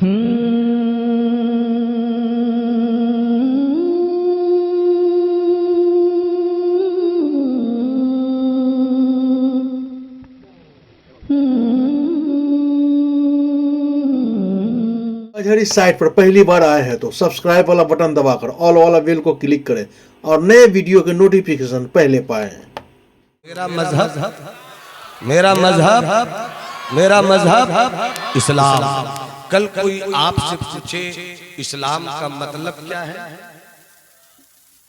इस साइट पर पहली बार आए हैं तो सब्सक्राइब वाला बटन दबाकर ऑल वाला बेल को क्लिक करें और नए वीडियो के नोटिफिकेशन पहले पाएं। मेरा मजहब इस्लाम। कल कोई आपसे पूछे इस्लाम का मतलब क्या है,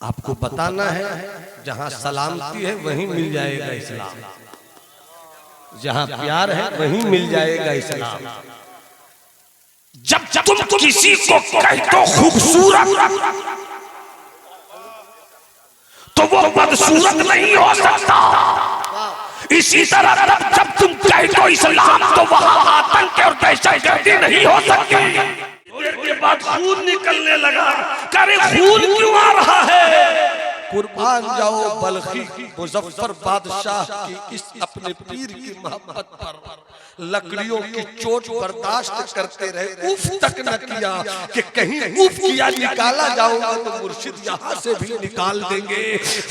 आपको बताना है। जहां सलामती है वहीं मिल जाएगा इस्लाम, जहां प्यार है वहीं मिल जाएगा इस्लाम। जब तुम किसी को कहते हो खूबसूरत तो वो बदसूरत नहीं हो सकता। इसी तरह जब तुम कहते हो इस्लाम तो वहां आतंक और दहशतगर्दी नहीं हो सकती। देर के बाद खून निकलने लगा, करे खून क्यों आ रहा है? कुर्बान जाओ बल्खी मुजफ्फर बादशाह की इस अपने पीर की मोहब्बत पर लकड़ियों की चोट बर्दाश्त करते रहे, उफ तक न किया कि कहीं उफ किया निकाला जाऊंगा तो मुर्शिद यहाँ से भी निकाल देंगे।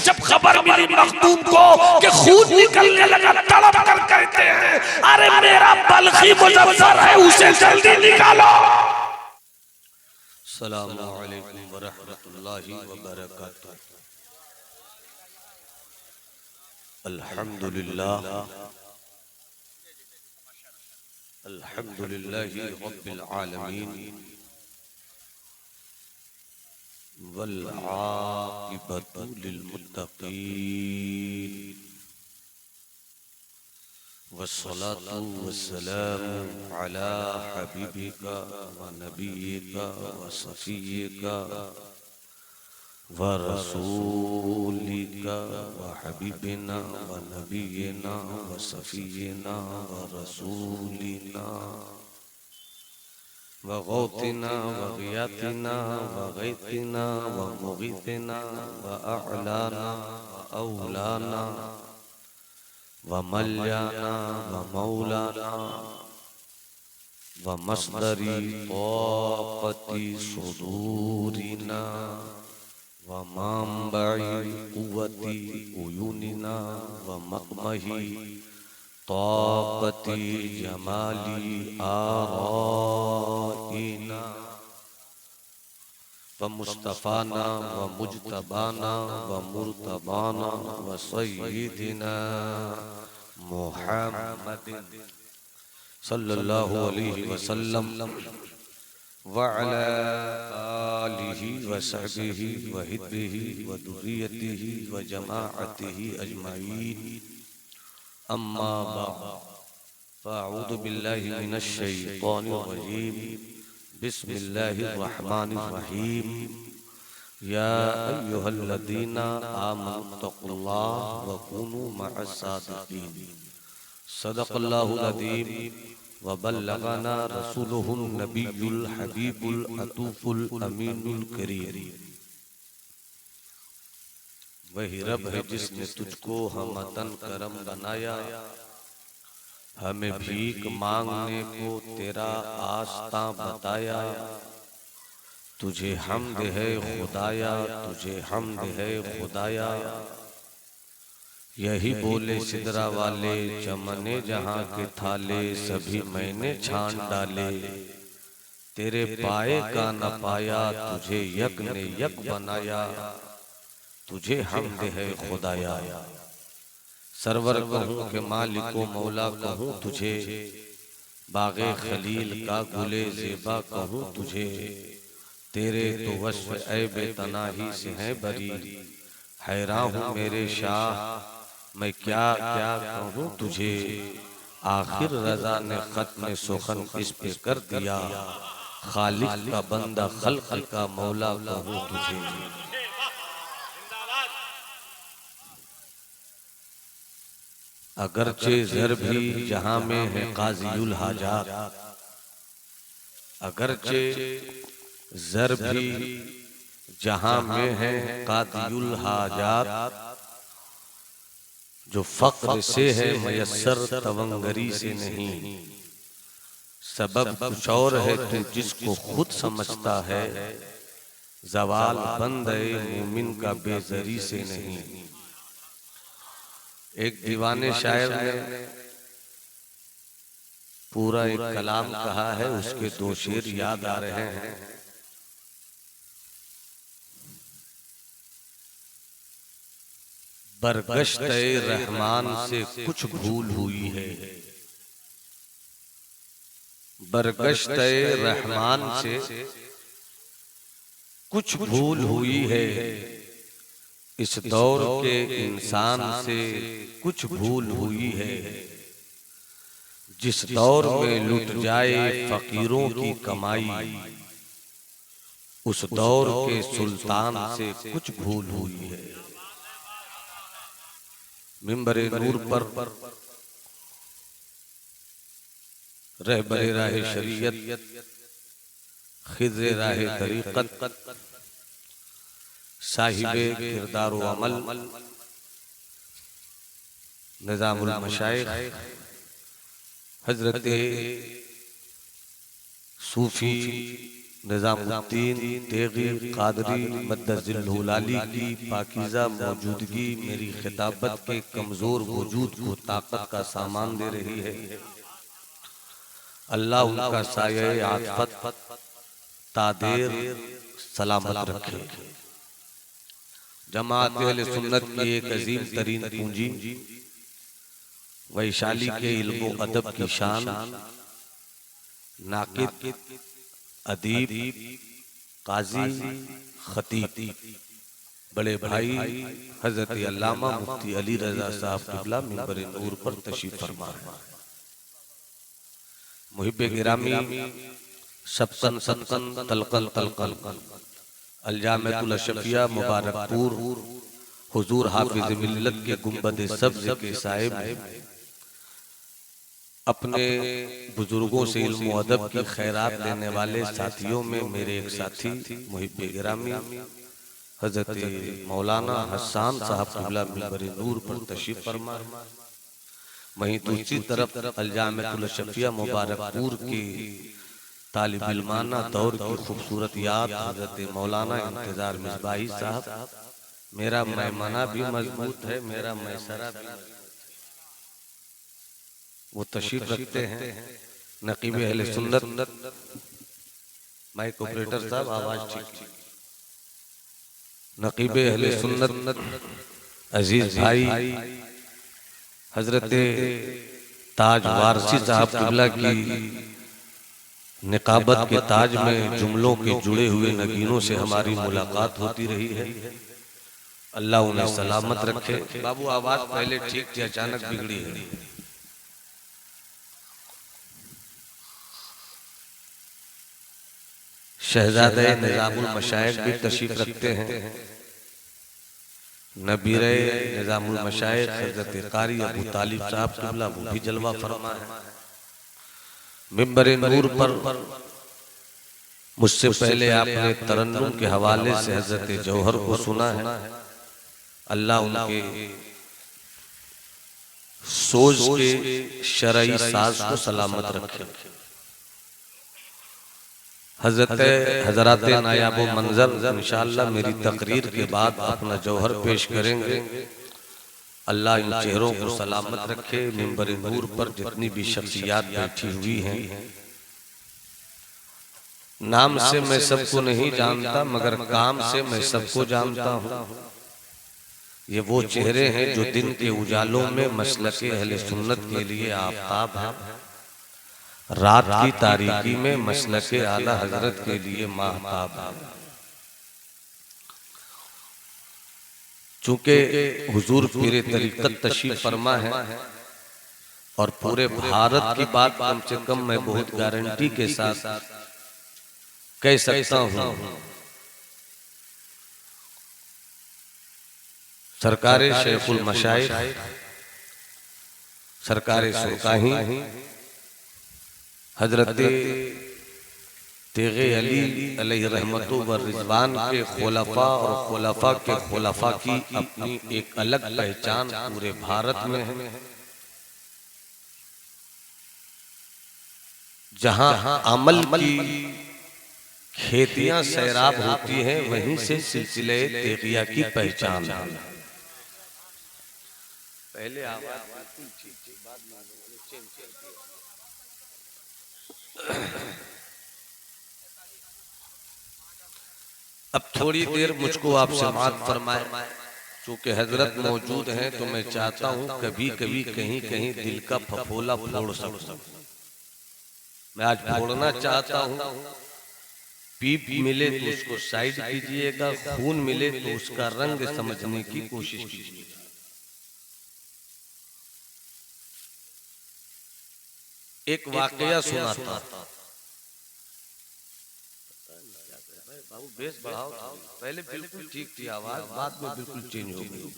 जब खबर मिली मखदूम को कि खून निकलने लगा, तड़प कर कहते हैं अरे मेरा बल्खी मुजफ्फर है, उसे जल्दी निकालो। अस्सलामु अलैकुम व रहमतुल्लाहि व बरकातुहू। अल्हम्दुलिल्लाह अल्हम्दुलिल्लाहि रब्बिल आलमीन वल आक़िबतु लिल मुत्तक़ीन वस्सलातु वस्सलामु अला हबीबिका व नबियिका व सफ़िय्यिका व रसूलिका व हबीबिना व नबीना व सफ़िय्यिना व रसूलिना व गौतिना व गियातिना व गैतिना व मुगीतिना व अअलाना व औलाना व मल्याना व मौलाना व मस्दरी ताक़ती सुदूरिना व मांबई कुव्वती उयूनिना व मक़मही ताक़ती जमाली आराइना व मुस्तफ़ाना व मुज्तबाना व मुर्तबाना व सय्यिदिना मुहम्मदिन सल्लल्लाहु अलैहि वसल्लम व अला आलिहि व सहबिहि व हिब्बिहि व दुर्रियतिहि व जमाअतिहि अजमाइन। अम्मा बाद फ़अऊज़ु बिल्लाहि मिनश शैतानिर रजीम। बिस्मिल्लाहिर रहमानिर रहीम। या अय्युहल्लज़ीना आमनुत्तक़ुल्लाह व कूनू मअस सादिक़ीन। सदक़ल्लाहुल अज़ीम व बल्लगना रसूलुहुन नबियुल हबीबुल अतूफुल अमीनुल करीम। वही रब है जिसने तुझको हमतन करम बनाया, हमें भीख मांगने को तेरा आस्ता बताया। तुझे हम्द है खुदाया, तुझे हम्द है खुदाया। यही बोले सिदरा वाले, चमने जहाँ के थाले सभी मैंने छान डाले। तेरे पाए का न पाया, तुझे यक ने यक बनाया। तुझे हम्द है खुदाया। सरवर कहूँ के मालिको मौला कहूँ तुझे, बागे खलील का गुले ज़ेबा कहूँ तुझे। तेरे तो वस्फ़ ऐबे तनाही से है बरी, हैरान हूँ मेरे शाह मैं क्या क्या कहूँ तुझे। आखिर रज़ा ने ख़त्म सुखन इस पे कर दिया, खालिक का बंदा खल्क़ का मौला कहूँ तुझे। अगरचे ज़र भी जहाँ में है क़ाज़ियुल हाजात, अगरचे ज़र भी जहाँ में है क़ाज़ियुल हाजात। जो फ़क्र से है मयस्सर तवंगरी से नहीं। सबब कुछ और है तू जिसको खुद समझता है, ज़वाल बंद है मोमिन का बेज़री से नहीं। एक दीवाने शायर ने पूरा एक कलाम कहा है, उसके दो शेर याद आ रहे हैं। बरगश्त-ए रहमान से कुछ भूल हुई है, बरगश्त-ए रहमान से कुछ भूल हुई है, इस दौर के इंसान से कुछ भूल हुई है। जिस दौर में लुट जाए फकीरों की कमाई, उस दौर के सुल्तान से कुछ भूल हुई है। मिंबरे नूर पर रहबरे राहे शरीयत, खिज़े राहे तरीक़त, साहिबे किरदार व अमल, निज़ामुल मशाइख़ हजरत सूफी निज़ामुद्दीन तेगी कादरी मद्दज़िल्हुलाली की पाकीज़ा मौजूदगी मेरी खिताबत के कमज़ोर वजूद को ताकत का सामान दे रही है। अल्लाह उनका साये आफ़त तादेर सलामत रखे। जमात अहले सुन्नत की एक अजीम तरीन पूंजी, वैशाली के इल्म अदब की शान, नाकिद, अदीब, काजी, खतीब, बड़े भाई हजरत अल्लामा मुफ्ती अली रज़ा साहब क़िबला मिंबर नूर पर तशरीफ़ फरमा है। मुहिब्बे गिरामी सबकन सबकन तलकल तलकल अलजामतुल अशफिया मुबारकपुर हुजूर हाफिज मिल्लत के गुंबद सब्ज़ के साहिब अपने बुजुर्गों से इल्म अदब की खैरात लेने वाले साथियों में मेरे एक साथी मुहिब्बे गिरामी हजरत मौलाना हसन साहब क़िबला मिंबर नूर पर तशरीफ़ फरमा। वहीं दूसरी तरफ अलजामतुल अशफिया मुबारकपुर की तालिब इल्माना दौर की खूबसूरत याद हजरत मौलाना इंतजार मिसबाही साहब। मेरा मैमना भी मजबूत है, मेरा मैसरा भी, वो तशरीफ रखते हैं। नकीब अहले सुन्नत माइक ऑपरेटर साहब आवाज ठीक। नकीब अहले सुन्नत अजीज भाई हजरत ताज वारसी साहब क़िबला की निकाबत के ताज में जुमलों के जुड़े हुए नगीनों से हमारी मुलाकात होती रही है। अल्लाह उन्हें सलामत रखे। बाबू आवाज पहले ठीक थी, अचानक बिगड़ी है। शहजादे निज़ामुल मशाइख़ भी तशरीफ रखते हैं। नबीरे निज़ामुल मशाइख़ हज़रत कारी अबू तालिब साहब क़िबला वो भी जलवा फरमा है। मिंबर नूर पर मुझसे पहले आपने तरन्नुम के हवाले से हज़रत जौहर को सुना है। अल्लाह उनके सोज के शरई साज को सलामत रखे। हजरत नायाब मंजर इंशाअल्लाह मेरी तकरीर के बाद अपना जौहर पेश करेंगे। अल्लाह इन चेहरों को सलामत रखे। मिंबर नूर पर जितनी भी शख्सियात बैठी हुई हैं, नाम से मैं सबको नहीं जानता मगर काम से मैं सबको जानता हूँ। ये वो चेहरे हैं जो दिन के उजालों में मसलके अहले सुन्नत के लिए आफताब हैं, रात की तारीकी में मसलके आला हजरत के लिए माहताब है। चूंकि हुजूर पीरे तरीक़त तशरीफ फरमा है और पूरे भारत की बात कम से कम मैं बहुत गारंटी के साथ कह सकता हूँ, सरकारे शेखुल मशाइख़ सरकारे सुरकाही हजरत तेगे अली अलैहि रहमतु व रिज़वान के खुलफा और खुलफा के खुलफा की अपनी एक अलग पहचान पूरे भारत में है। जहां अमल की खेतियां सैराब होती हैं, वहीं से सिलसिले तेगिया की पहचान है। पहले आवाज बिल्कुल ठीक थी, बाद में चेंज कर दिया। अब थोड़ी देर मुझको आप समाअत फरमाए, चूंकि हजरत मौजूद हैं तो मैं चाहता हूं कभी कभी कहीं कहीं दिल का फफोला फोड़ सकूं। मैं आज फोड़ना चाहता हूं। पीप मिले तो उसको साइड कीजिएगा, खून मिले तो उसका रंग समझने की कोशिश कीजिएगा। एक वाकया सुनाता था। बाबू बेस बढ़ाओ, पहले बिल्कुल ठीक थी आवाज, बाद में बिल्कुल चेंज हो गई।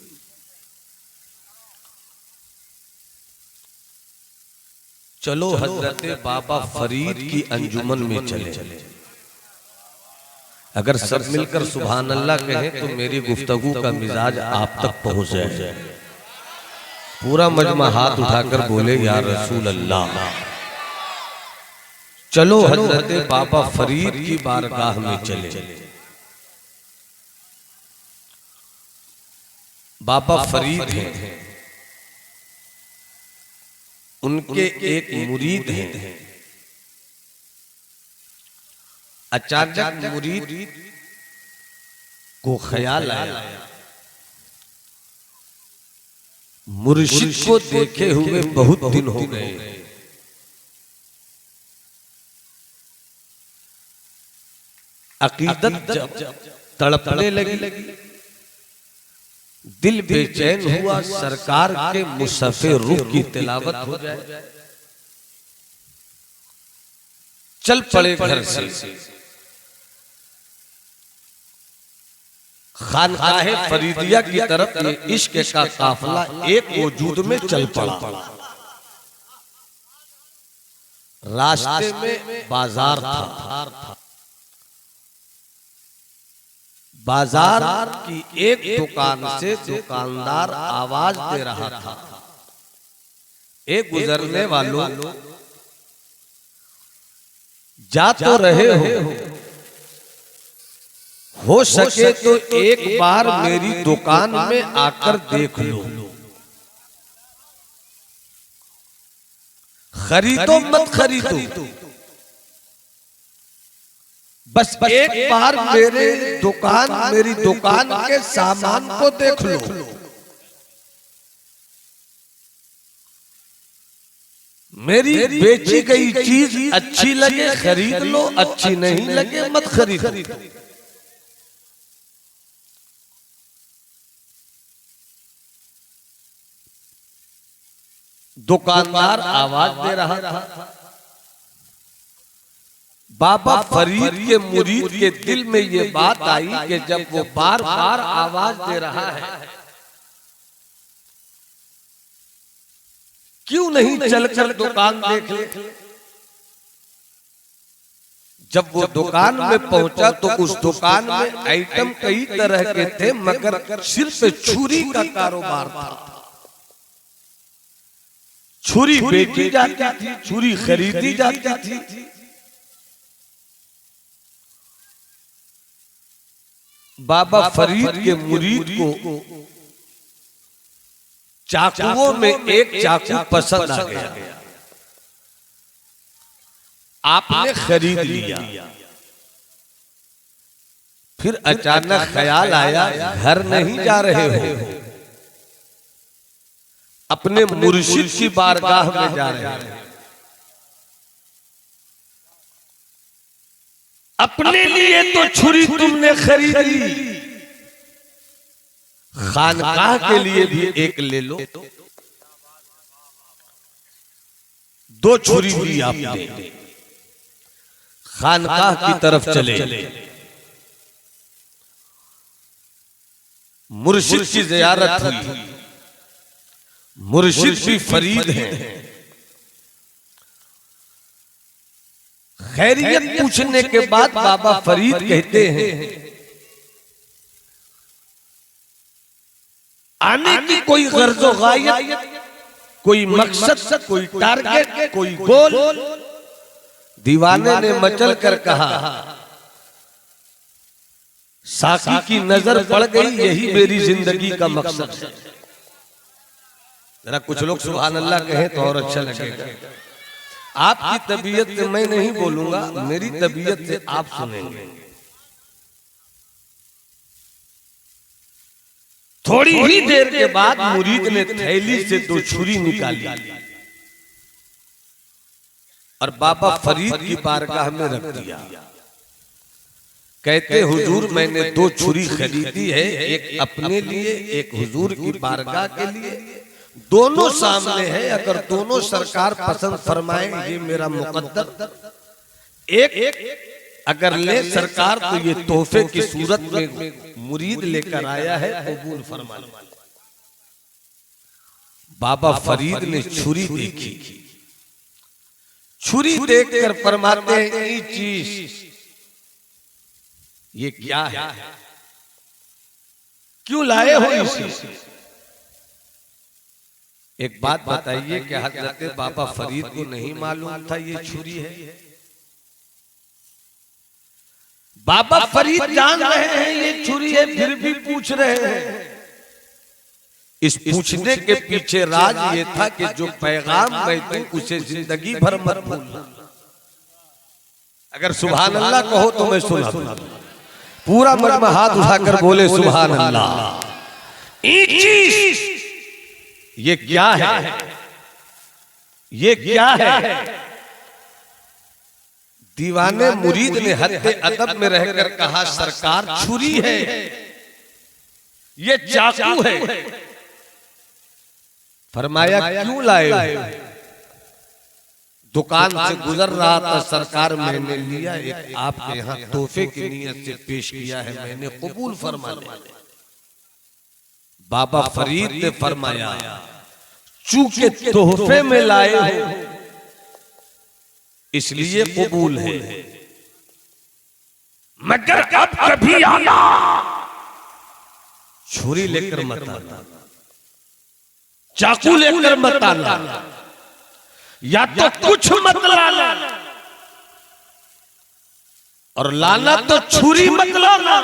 चलो हजरत बाबा फरीद की अंजुमन में चले। अगर सब मिलकर सुभान अल्लाह कहें तो मेरी गुफ्तगू का मिजाज आप तक पहुंच जाए। पूरा मजमा हाथ उठाकर बोले या रसूल अल्लाह। चलो हजरत बाबा फरीद की बारगाह में चले। बाबा फरीद हैं, उनके एक मुरीद हैं। अचानक मुरीद को ख्याल आया, मुर्शिद को देखे हुए बहुत दिन हो गए। अकीदत जब तड़पने लगी, दिल बेचैन हुआ सरकार के मुसफ़े रूह की तिलावत हो जाए। चल पड़े घर से, खानकाहे फरीदिया की तरफ ये इश्क का काफिला एक वजूद में चल पड़ा। रास्ते में बाजार था। बाजार की एक दुकान से दुकानदार आवाज दे रहा था, एक गुजरने वालों जा तो रहे हो सके तो एक बार मेरी दुकान में आकर देख लो। खरीदो मत खरीदो, बस एक बार मेरी दुकान के सामान को देख लो। मेरी बेची गई चीज अच्छी लगे खरीद लो, अच्छी नहीं लगे मत खरीदो। दुकानदार आवाज दे रहा था। बाबा फरीद के मुरीद के दिल में ये बात आई कि जब वो बार बार आवाज दे रहा है, क्यों नहीं चलकर दुकान देख ले। जब वो दुकान में पहुंचा तो उस दुकान में आइटम कई तरह के थे, मगर सिर्फ छुरी का कारोबार था। छुरी बेची जाती थी, छुरी खरीदी जाती थी। बाबा फरीद के मुरीद को चाकुओं में एक चाकू पसंद आ गया। आपने खरीद लिया। फिर अचानक ख्याल आया, घर नहीं जा रहे हो, अपने मुर्शिद की बारगाह में जा रहे हो। अपने लिए तो छुरी तुमने खरीदी, खानकाह के लिए भी एक ले लो। दो छुरी ली आपने, खानकाह की तरफ चले। मुर्शिद की ज़ियारत हुई। मुर्शिद भी फरीद हैं। खैरियत पूछने के बाद बाबा फरीद कहते हैं, आने की कोई गर्ज़ो गायत, कोई मकसद, कोई टारगेट, कोई गोल, दीवाने ने मचल कर कहा, साकी की नजर पड़ गई, यही मेरी जिंदगी का मकसद है। जरा कुछ लोग सुभान अल्लाह कहें तो और अच्छा लगेगा। आपकी तबीयत से मैं नहीं बोलूंगा, मेरी तबीयत से आप सुनेंगे। थोड़ी ही देर के बाद मुरीद ने थैली से 2 छुरी निकाली और बाबा फरीद की बारगाह में रख दिया। कहते हुजूर मैंने 2 छुरी खरीदी है, एक अपने लिए एक हुजूर की बारगाह के लिए, दोनों सामने है, अगर दोनों सरकार पसंद फरमाए ये मेरा मुकद्दर, एक अगर ले सरकार तो ये तोहफे की सूरत में मुरीद लेकर आया है, कबूल फरमा। बाबा फरीद ने छुरी देखी, छुरी देखकर फरमाते हैं ये चीज ये क्या है, क्यों लाए हो इसे? एक बात बताइए कि हजरत बाबा फरीद को नहीं मालूम था ये छुरी है? बाबा फरीद जान रहे हैं ये छुरी है, फिर भी पूछ रहे हैं। इस पूछने के पीछे राज ये था कि जो पैगाम मैं दूं उसे जिंदगी भर मत भूलना। अगर सुभान अल्लाह कहो तो मैं सुना दूं। पूरा मजमा हाथ उठाकर बोले सुभान अल्लाह। ये क्या है? ये क्या है? दीवाने मुरीद ने हद्दे अदब में रहकर कहा, सरकार छुरी है, ये चाकू है। फरमाया क्यों लाए? दुकान से गुजर रहा था सरकार, मैंने लिया, एक आपके यहाँ तोहफे की नीयत से पेश किया है, मैंने कबूल फरमा लिया। बाबा फरीद ने फरमाया चूंकि तोहफे में लाए हो इसलिए कबूल है, मगर अब कभी आना छुरी लेकर मत आना, चाकू लेकर मत आना, या तो कुछ मत लाना, और लाना तो छुरी मत लाना,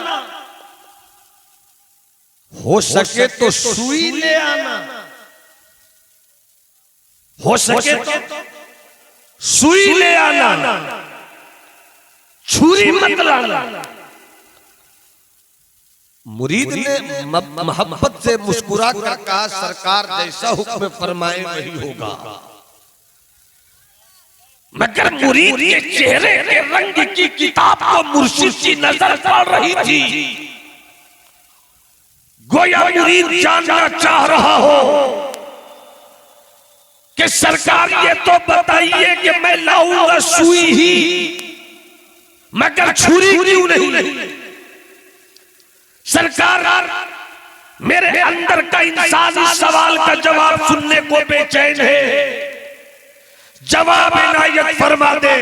हो सके तो सुई ले आना, हो सके तो सुई ले आना, छुरी मत लाना। मुरीद ने मोहब्बत से मुस्कुरा कर कहा, सरकार जैसा हुक्म फरमाए वही होगा। मगर मुरीद के चेहरे के रंग की किताब को मुर्शिद की नजर पड़ रही थी, गोया मुरीद जानना चाह रहा हो कि सरकार ये तो बताइए कि मैं लाऊंगा सुई ही, मगर छुरी क्यों नहीं? सरकार मेरे अंदर का इंसानी सवाल का जवाब सुनने को बेचैन है, जवाब इनायत फरमा दे।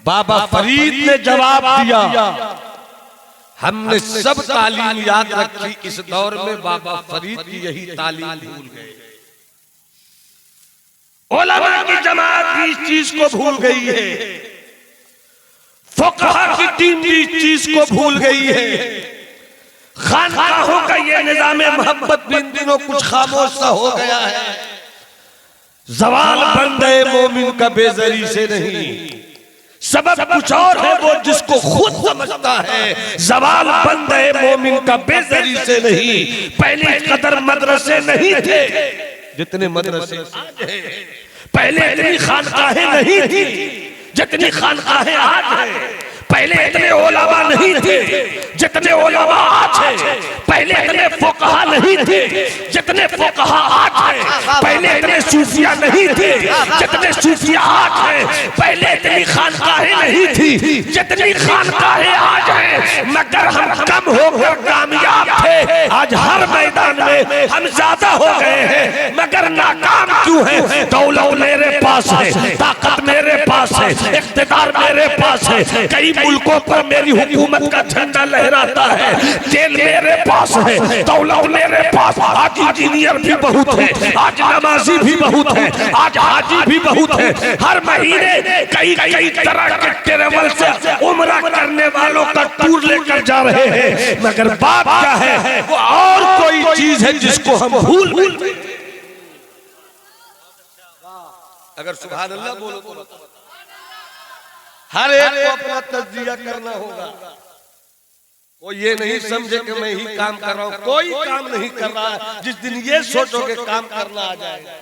बाबा फरीद ने जवाब दिया, हमने सब तालीम याद रखी, इस दौर में बाबा फरीद की यही तालीम भूल गए। उलमा की जमात भी इस चीज को भूल गई है, फुक़हा की टीम भी इस चीज को भूल गई है। खानकाहों का ये निज़ाम मोहब्बत भी इन दिनों कुछ खामोश सा हो गया है। ज़वाल बंदे मोमिन का बेज़री से नहीं, सबब कुछ और है वो जिसको खुद समझता है। ज़वाल बंदे मोमिन का बेज़री से नहीं, पहले कदर मदरसे नहीं थे जितने मदरसे आज हैं, पहले इतनी खानकाहें नहीं थी जितनी खानकाहें आज हैं, पहले इतने उलमा नहीं थे जितने उलमा आज हैं, पहले इतने फुक़हा नहीं थे जितने फुक़हा आज हैं, पहले इतने सूफिया नहीं थे जितने सूफिया आज हैं, पहले इतनी खानकाहें नहीं थी जितनी खानकाहें आज हैं। मगर हम कम होकर कामयाब थे, आज हर मैदान में हम ज्यादा हो गए हैं, मगर नाकाम क्यों हैं? दौलत मेरे पास है, ताकत मेरे पास है, इख्तिदार मेरे पास है, कई मुल्कों पर मेरी हुकूमत का झंडा लहरा लहराता है। तेल मेरे पास है, दौलत मेरे पास, आज इंजीनियर भी बहुत है, आज नमाजी भी बहुत है, आज हाजी भी बहुत है। हर महीने कई कई तरह के ट्रेवल से उम्रा करने वालों का टूर लेकर जा रहे हैं, मगर बात क्या है, वो और कोई चीज है जिसको हम भूल गए। अगर सुभान अल्लाह बोलो तो हर एक को अपना तज्जिया करना होगा। कोई ये नहीं समझे कि मैं ही काम कर रहा हूं, कोई काम नहीं कर रहा है। जिस दिन ये सोचोगे काम करना आ जाएगा,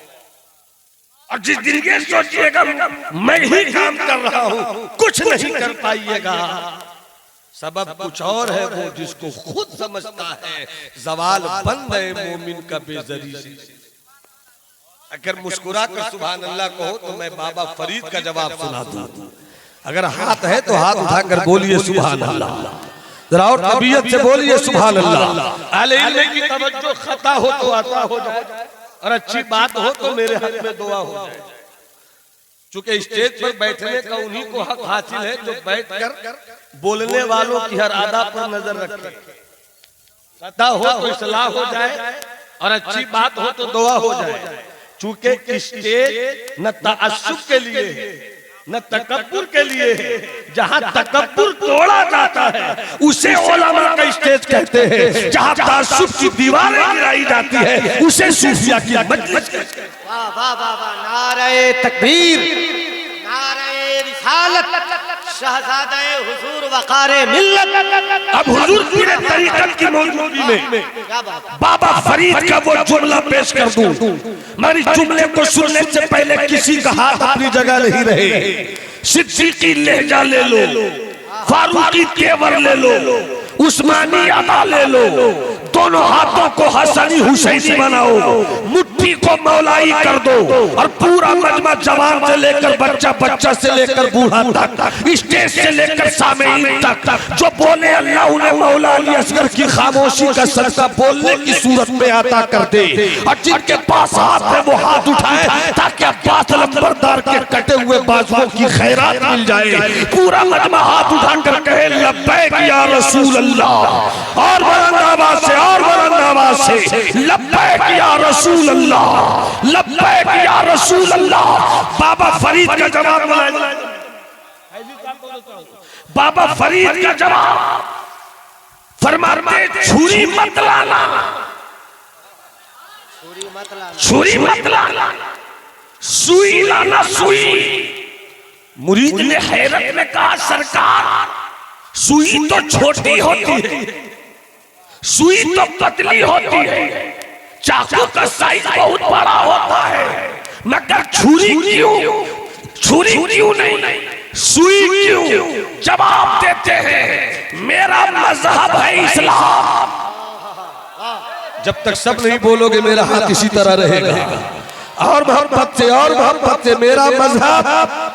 और जिस दिन ये सोचिएगा मैं ही काम कर रहा हूं, कुछ नहीं कर पाइएगा। सबब कुछ और है, वो जिसको खुद समझता है। जवाल बंद है मोमिन का बेजरी से। अगर मुस्कुरा कर सुभान अल्लाह कहो तो मैं बाबा फरीद का जवाब सुनाता हूं। अगर हाथ है तो हाथ उठाकर बोलिए सुभान अल्लाह, जरा और तबीयत से बोलिए सुभान अल्लाह। अहले इल्म की तवज्जो खता हो तो आता हो जाए, और अच्छी बात हो तो मेरे हक में दुआ हो जाए। चूंकि स्टेज पर बैठने का उन्हीं को हक हासिल है जो बैठकर बोलने वालों की हर अदा पर नजर रखे। खता हो तो इस्लाह हो जाए, और अच्छी बात हो तो दुआ हो जाए। चूंकि स्टेज न तअस्सुब के लिए न तकब्बुर के लिए है। जहां तकब्बुर तोड़ा जाता है उसे उलमा का स्टेज कहते हैं। जहां तअस्सुब की दीवारें गिराई जाती है उसे सूफिया की मजलिस कहते हैं। वाह वाह वाह वाह, नारे तकबीर, नारे रिसालत, शहजादे हुजूर वकारे मिल्लत। अब हुजूर पीरे तरीकत की मौजूदगी में बाबा फरीद का वो जुमला पेश कर दूं। मेरी जुमले को सुनने से पहले किसी का हाथ अपनी जगह नहीं रहे। सिद्दीकी लहजा ले लो, फारूकी तेवर ले लो, उस्मानी अदा ले लो, दोनों हाथों को हसनी हुसैनी बनाओ, मुट्ठी को मौलाई कर दो, और पूरा मजमा जवान से लेकर बच्चा, बच्चा से लेकर बूढ़ा तक, स्टेज से लेकर सामईन तक जो बोले अल्लाह उन्हें मौला अली असगर की खामोशी का सदका बोलने की सूरत में आता कर दे। और जिनके पास हाथ है वो हाथ उठाए ताकि अब्बास लंबरदार के कटे हुए बाजुओं की खैरात मिल जाए। पूरा मजमा हाथ उठाकर कहे लब्बैक या रसूल अल्लाह, और बुलंद आवाज से, और बुलंद आवाज से लब्बैक या रसूल अल्लाह, लब्बैक या रसूल अल्लाह। बाबा फरीद का जवाब, बाबा फरीद का जवाब फरमाते छुरी मत लाना, छुरी मत लाना, सुई लाना, सुई। मुरीद ने हैरत में कहा सरकार सुई तो छोटी होती है, सुई तो पतली होती है, चाकू का साइज बहुत बड़ा होता है, मगर छुरी क्यों, छुरी क्यों नहीं, सुई क्यों? जवाब देते हैं मेरा मजहब है इस्लाम। जब तक सब नहीं बोलोगे मेरा हाथ इसी तरह रहेगा। और मोहब्बत से, और मोहब्बत से, मेरा मजहब,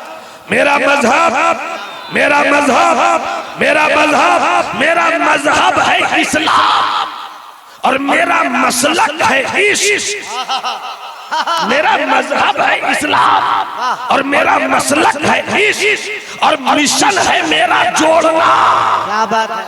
मेरा मजहब, मेरा मजहब, मेरा मजहब, मेरा मजहब है इस्लाम, और मेरा मसलक है इश्क। मेरा मजहब है इस्लाम और मेरा मसलक है इश्क, और मिशन है मेरा जोड़ना। क्या बात है,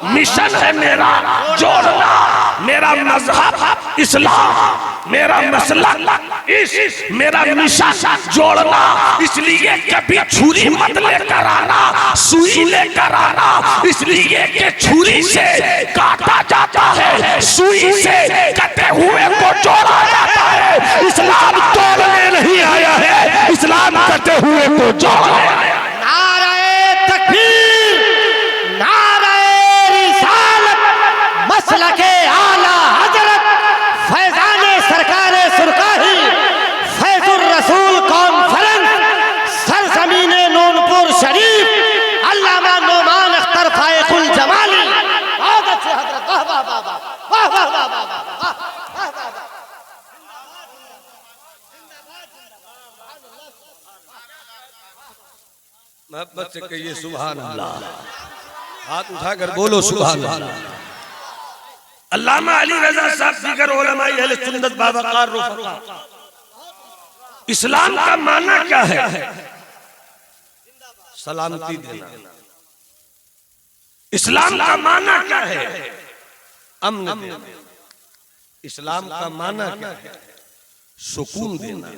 मिशन है मेरा जोड़ना। मेरा मजहब इस्लाम, मेरा मसलक इश्क, मेरा मिशन जोड़ना। इसलिए कभी छुरी मत लेकर आना, सुई लेकर आना, इसलिए कि छुरी से काटा जाता है, सुई से कटे हुए को जोड़ा जाता है। इस्लाम तोड़ने नहीं आया है, इस्लाम कटे हुए को जोड़ने आया है। नारे तकबीर, नारे रिसालत, मसलके आला हजरत फैजाने सरकारे सुरकाही, फैजुर रसूल कॉन्फ्रेंस, सरजमीने नूनपुर शरीफ, अल्लामा नोमान अख्तर फायकुल जमाली। बहुत अच्छे हजरत, वाह वाह वाह वाह वाह वाह वाह वाह वाह वाह वाह वाह। मोहब्बत से कहिए सुभान अल्लाह, हाथ उठाकर बोलो सुभान अल्लाह। अल्लामा अली रजा साहब दीगर उलमाए अहले सुन्नत बावकार रुफका, इस्लाम का माना क्या है? सलामती देना। इस्लाम का माना क्या है? अमन देना। इस्लाम का माना क्या है? सुकून देना।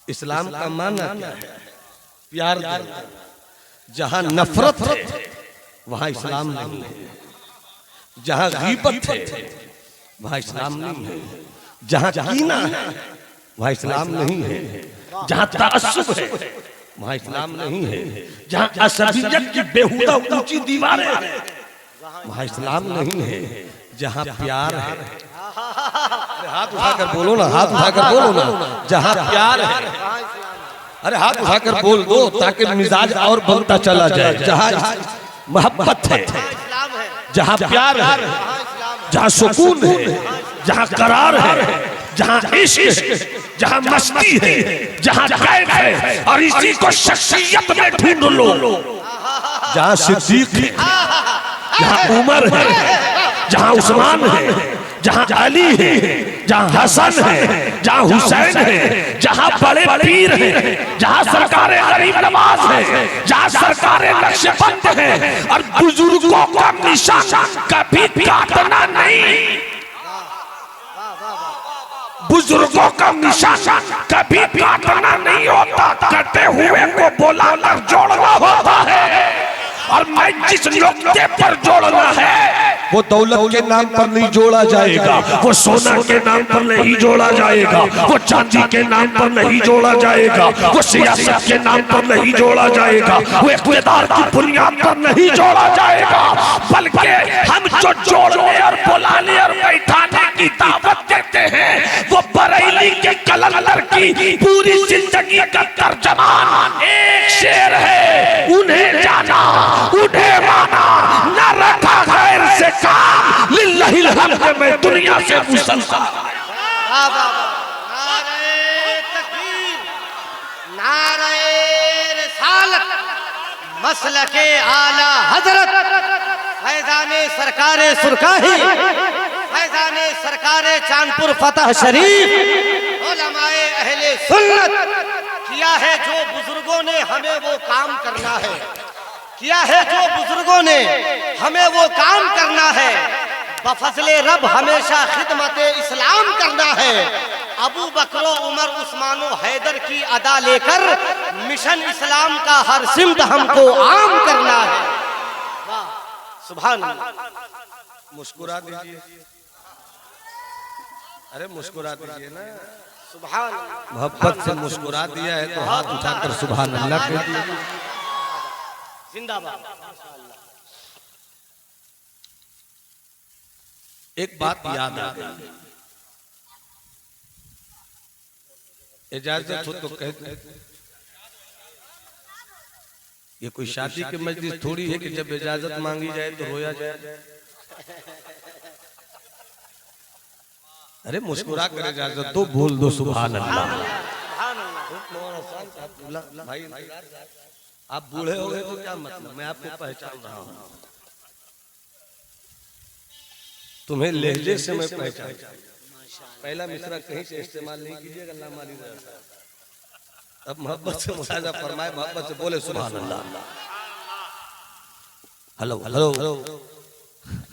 इस्लाम का माना क्या है? प्यार देना। जहां नफरत है वहां इस्लाम नहीं है। जहां गीबत है वहां इस्लाम नहीं है। जहां कीना है वहां इस्लाम नहीं है। जहां तअस्सुब है वहां इस्लाम नहीं है। जहां असबियत की बेहुदा ऊंची दीवारें हैं वहां इस्लाम नहीं है। जहां प्यार है, अरे हाथ उठाकर बोलो ना, हाथ उठाकर बोलो ना। जहां प्यार है, अरे हाथ उठाकर बोल दो ताकि मिजाज और बनता चला जाए। जहां मोहब्बत है, जहां प्यार है, जहां सुकून है, जहां करार है, जहां इश्क, जहां मस्ती है, जहां कैफ है, और इसी को शख्सियत में ढूंढ लो। जहां सिद्दीक है, जहां उमर है, जहां उस्मान है, जहां अली है, जहां हसन है, जहां हुसैन है, जहां बड़े पीर है, जहां सरकारे गरीब नवाज है, जहां सरकारे नक्शबंद है, और बुजुर्गों का निशान कभी काटना नहीं। बुजुर्गों का निशान कभी काटना नहीं होता, कटे हुए को बुलाकर जोड़ना होता है। और मैं जिस नुक्ते पर जोड़ना है वो दौलत के नाम पर नहीं जोड़ा जाएगा, वो सोना के नाम पर नहीं जोड़ा जाएगा, वो चांदी के नाम पर नहीं जोड़ा जाएगा, वो सियासत के नाम पर नहीं जोड़ा जाएगा, वो इख्तियार की बुनियाद पर नहीं जोड़ा जाएगा, बल्कि हम जो जोड़ने और बुलाने और बैठाने की दावत देते हैं वो बरेली के कलंदर की पूरी जिंदगी का तर्जमान एक शेर है। उन्हें जाना, उन्हें माना, न रखा गैर से काम, लिल्लाहिल हम्द में दुनिया से मुसलसल। नारे तकबीर, नारे रिसालत, मसलके आला हजरत फैजाने सरकारे सुरकाही, फैजाने सरकारे चांदपुर फतह शरीफ, उलमाए अहले सुन्नत। किया है जो बुजुर्गों ने हमें वो काम करना है, किया है जो बुजुर्गों ने हमें वो काम करना है। बफजले रब हमेशा खिदमत इस्लाम करना है। अबू बकरो उमर उस्मानो हैदर की अदा लेकर मिशन इस्लाम का हर सिमत हमको आम करना है। वाह सुभान अल्लाह। मुस्कुरा दीजिए, अरे मुस्कुरा दीजिए ना। सुभान मोहब्बत से मुस्कुरा दिया है तो हाथ उठाकर सुभान अल्लाह कह दीजिए। जिंदाबाद। एक बात याद आ गई, इजाजत हो तो कह। ये कोई शादी की मजलिस थोड़ी है कि जब इजाजत मांगी जाए तो रोया जाए। अरे मुस्कुरा कर इजाजत तो बोल दो सुभान अल्लाह। भाई आप बूढ़े हो गए तो क्या मतलब, मैं आपको पहचान रहा हूं, तुम्हें लहजे से मैं पहचान। पहला मिसरा कहीं से इस्तेमाल नहीं कीजिएगा, नामाली रहता। अब मोहब्बत से मुलाजा फरमाए, मोहब्बत से बोले सुभान अल्लाह। हेलो हेलो हेलो,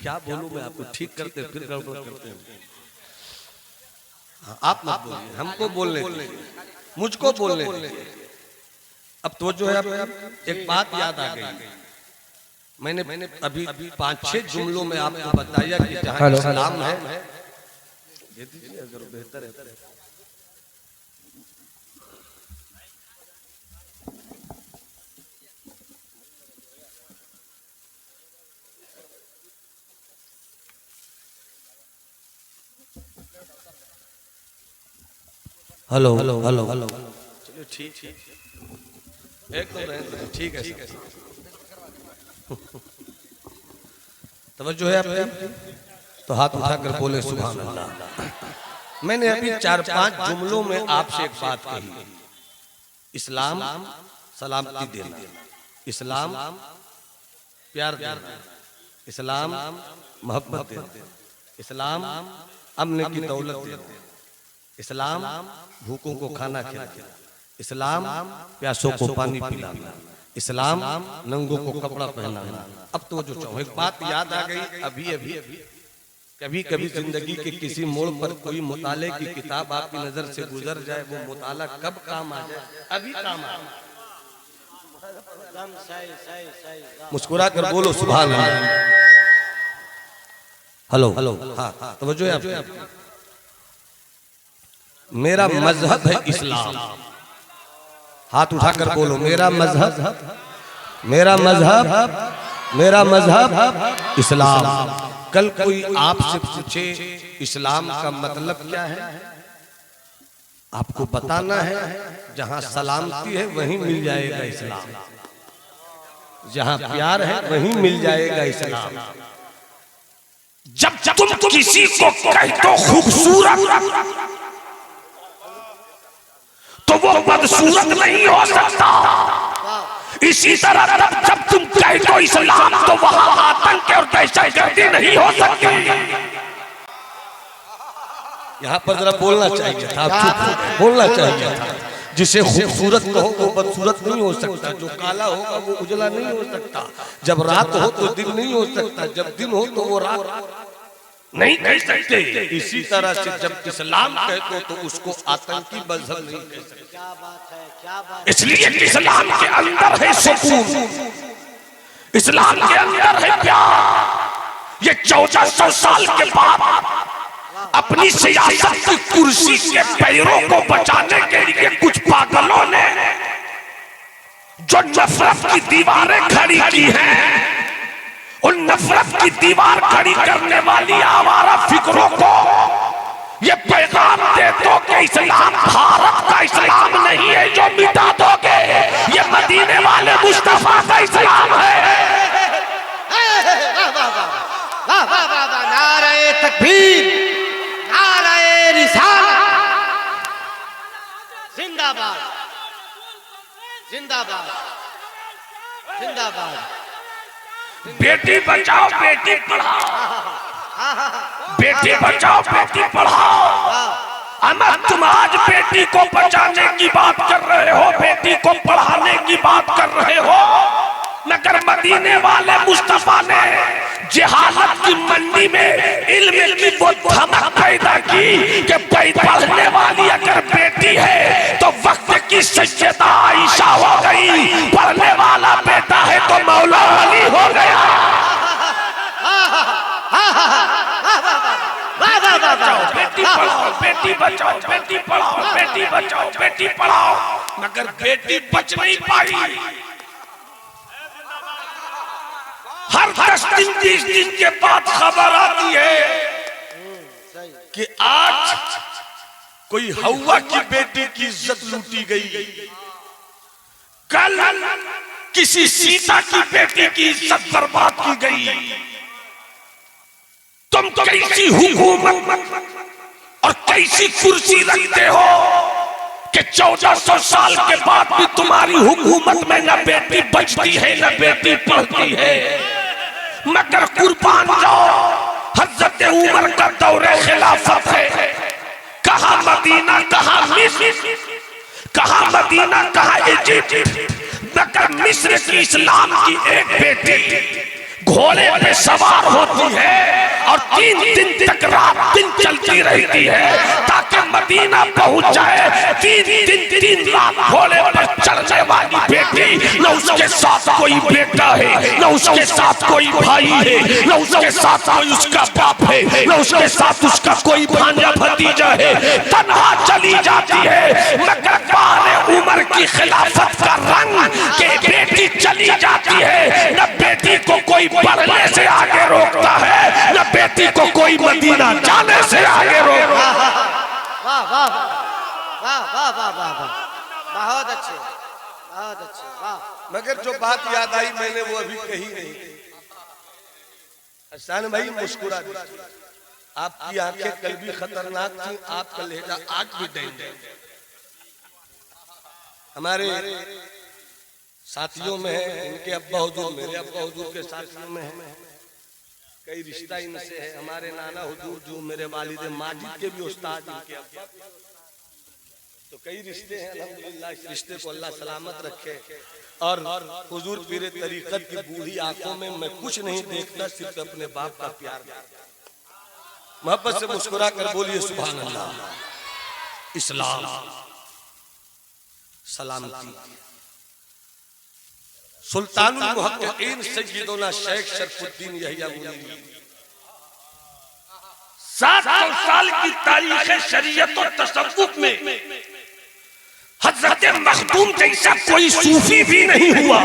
क्या बोलूं मैं आपको, ठीक करते फिर गड़बड़ करते हैं। आप मत बोलिए, हमको बोलने दीजिए, मुझको बोलने दीजिए। अब तो जो है एक बात याद आ गई, मैंने अभी 5-6 जुमलों में आपको बताया कि जहाँ इस्लाम है, दे दीजिए अगर बेहतर है। हेलो हेलो हेलो हेलो, चलो ठीक एकदम ठीक है। तवज्जो है आपकी, तो हाथ उठाकर बोले सुभान अल्लाह। मैंने अभी 4-5 जुमलों में आपसे एक बात कही, इस्लाम सलामती देना, इस्लाम प्यार देना, इस्लाम मोहब्बत देना, इस्लाम अमन की दौलत देना, इस्लाम भूखों को खाना खिलाना, इस्लाम प्यासों को पानी पिलाना, इस्लाम नंगों को कपड़ा पहनाना। अब तो जो चाहो, एक बात याद आ गई अभी अभी, कभी कभी जिंदगी के किसी मोड़ पर कोई मुताले की किताब आपकी नजर से गुजर जाए, वो मुताला कब काम आ जाए, अभी काम आ जाए। मुस्कुरा कर बोलो सुभान अल्लाह। हेलो हेलो, हाँ तवज्जो है आपकी। मेरा मजहब है इस्लाम। हाथ उठाकर बोलो मेरा मजहब, मेरा मजहब, मेरा मजहब इस्लाम। कल कोई आपसे पूछे इस्लाम का मतलब क्या है, आपको बताना है जहां सलामती है वहीं मिल जाएगा इस्लाम, जहां प्यार है वहीं मिल जाएगा इस्लाम। जब तुम किसी को कहते हो खूबसूरत तो वो बदसूरत नहीं हो सकता। इसी तरह जब तुम कहते हो इस्लाम तो वहां आतंक और दहशतगर्दी नहीं हो सकती। यहाँ पर जरा बोलना चाहिए था, चुप बोलना चाहिए था। जिसे खूबसूरत कहो वो बदसूरत नहीं हो सकता, जो काला होगा वो उजला नहीं हो सकता, जब रात हो तो दिन नहीं हो सकता, जब दिन हो तो वो रात नहीं कह सकते। इसी तरह से जब इस्लाम कहते हो तो उसको आतंकी मजहब नहीं कह सकते। क्या बात है, क्या बात। इसलिए इस्लाम के अंदर है सुकून, इस्लाम के अंदर है प्यार। ये 1400 साल के बाद अपनी सियासत की कुर्सी के पैरों को बचाने के लिए कुछ पागलों ने जो नफरत की दीवारें खड़ी की हैं, उन नफरत की दीवार खड़ी करने वाली आवारा फिक्रों को ये पैगाम दे दो कि इस्लाम भारत का इस्लाम नहीं है जो मिटा दोगे, ये मदीने वाले मुस्तफा का इस्लाम है। वाह वाह वाह वाह, नारे तकबीर, नारे रिसालत, जिंदाबाद जिंदाबाद जिंदाबाद। बेटी बचाओ बेटी पढ़ाओ, बेटी बचाओ बेटी पढ़ाओ। अमर तुम आज बेटी को बचाने की बात कर रहे हो, बेटी को पढ़ाने की बात कर रहे हो, मगर मदीने वाले मुस्तफा ने जहालत की मंडी में इल्म की वो धमक पैदा की कि पढ़ने वाली अगर बेटी है तो वक्त की सैयदा आयशा हो गई, पढ़ने वाला बेटा है तो मौला अली हो गया। बेटी पढ़ाओ बेटी बचाओ, बेटी पढ़ाओ बेटी बचाओ, बेटी पढ़ाओ, मगर बेटी बच नहीं पाई। हर 10 दिन 20 दिन के बाद खबर आती है कि आज कोई हवा की बेटी की इज्जत लूटी गई, कल किसी सीता की बेटी की इज्जत बर्बाद की गई। तुम कैसी हुकूमत और कैसी कुर्सी रखते हो कि 1400 साल के बाद भी तुम्हारी हुकूमत में न बेटी बचती है न बेटी पढ़ती है। मगर कुर्बान जाओ, हज़रत उमर का दौरे खिलाफत है, कहा मदीना कहा मिस्र, कहा मदीना कहा इजिप्ट, मगर मिस्र की इस्लाम की एक बेटी घोड़े पे सवार होती है और 3 दिन तक रात दिन चलती रहती है ताकि मदीना पहुंच जाए। 3 दिन 3 रात घोड़े पर चढ़ने वाली बेटी, न उसके साथ कोई बेटा है, न उसके साथ कोई भाई है, न उसके साथ कोई उसका बाप है, न उसके साथ उसका कोई भांजा भतीजा है, तन्हा चली जाती है। मगर बारे उमर की खिलाफत का रंग के बेटी चली जाती है, न बेटी को कोई पढ़ने से आगे रोकता है, न बेटी को कोई मदीना जाने से आगे रोकता है। वाह वाह वाह वाह वाह वाह वाह, बहुत अच्छे बहुत अच्छे, वाह। मगर जो बात याद आई मैंने वो अभी कही नहीं। हसन भाई मुस्कुरा दीजिए, आपकी आंखें कल भी खतरनाक थी, आपका लहजा आज भी डेंजर। हमारे साथियों में है, इनके अब्बा हुजूर मेरे अब्बा हुजूर के साथियों में है, कई रिश्ता इनसे है। हमारे नाना हुजूर जो मेरे वालिद माजिद के भी उस्ताद, इनके अब्बा तो कई रिश्ते हैं, अल्हम्दुलिल्लाह इस रिश्ते को अल्लाह सलामत रखे। और हुजूर पीरे तरीकत की बूढ़ी आंखों में मैं कुछ नहीं देखता, सिर्फ अपने बाप का प्यार देखता। मोहब्बत से मुस्कुरा कर बोलिए सुभान अल्लाह। इस्लाम सलामती। सुल्तानुल मुहक्किकीन सय्यदुना शेख शरफुद्दीन यहिया मुनीरी 700 साल की तारीख शरीयत और तसव्वुफ में हजरत मखदूम जैसा कोई सूफी भी नहीं हुआ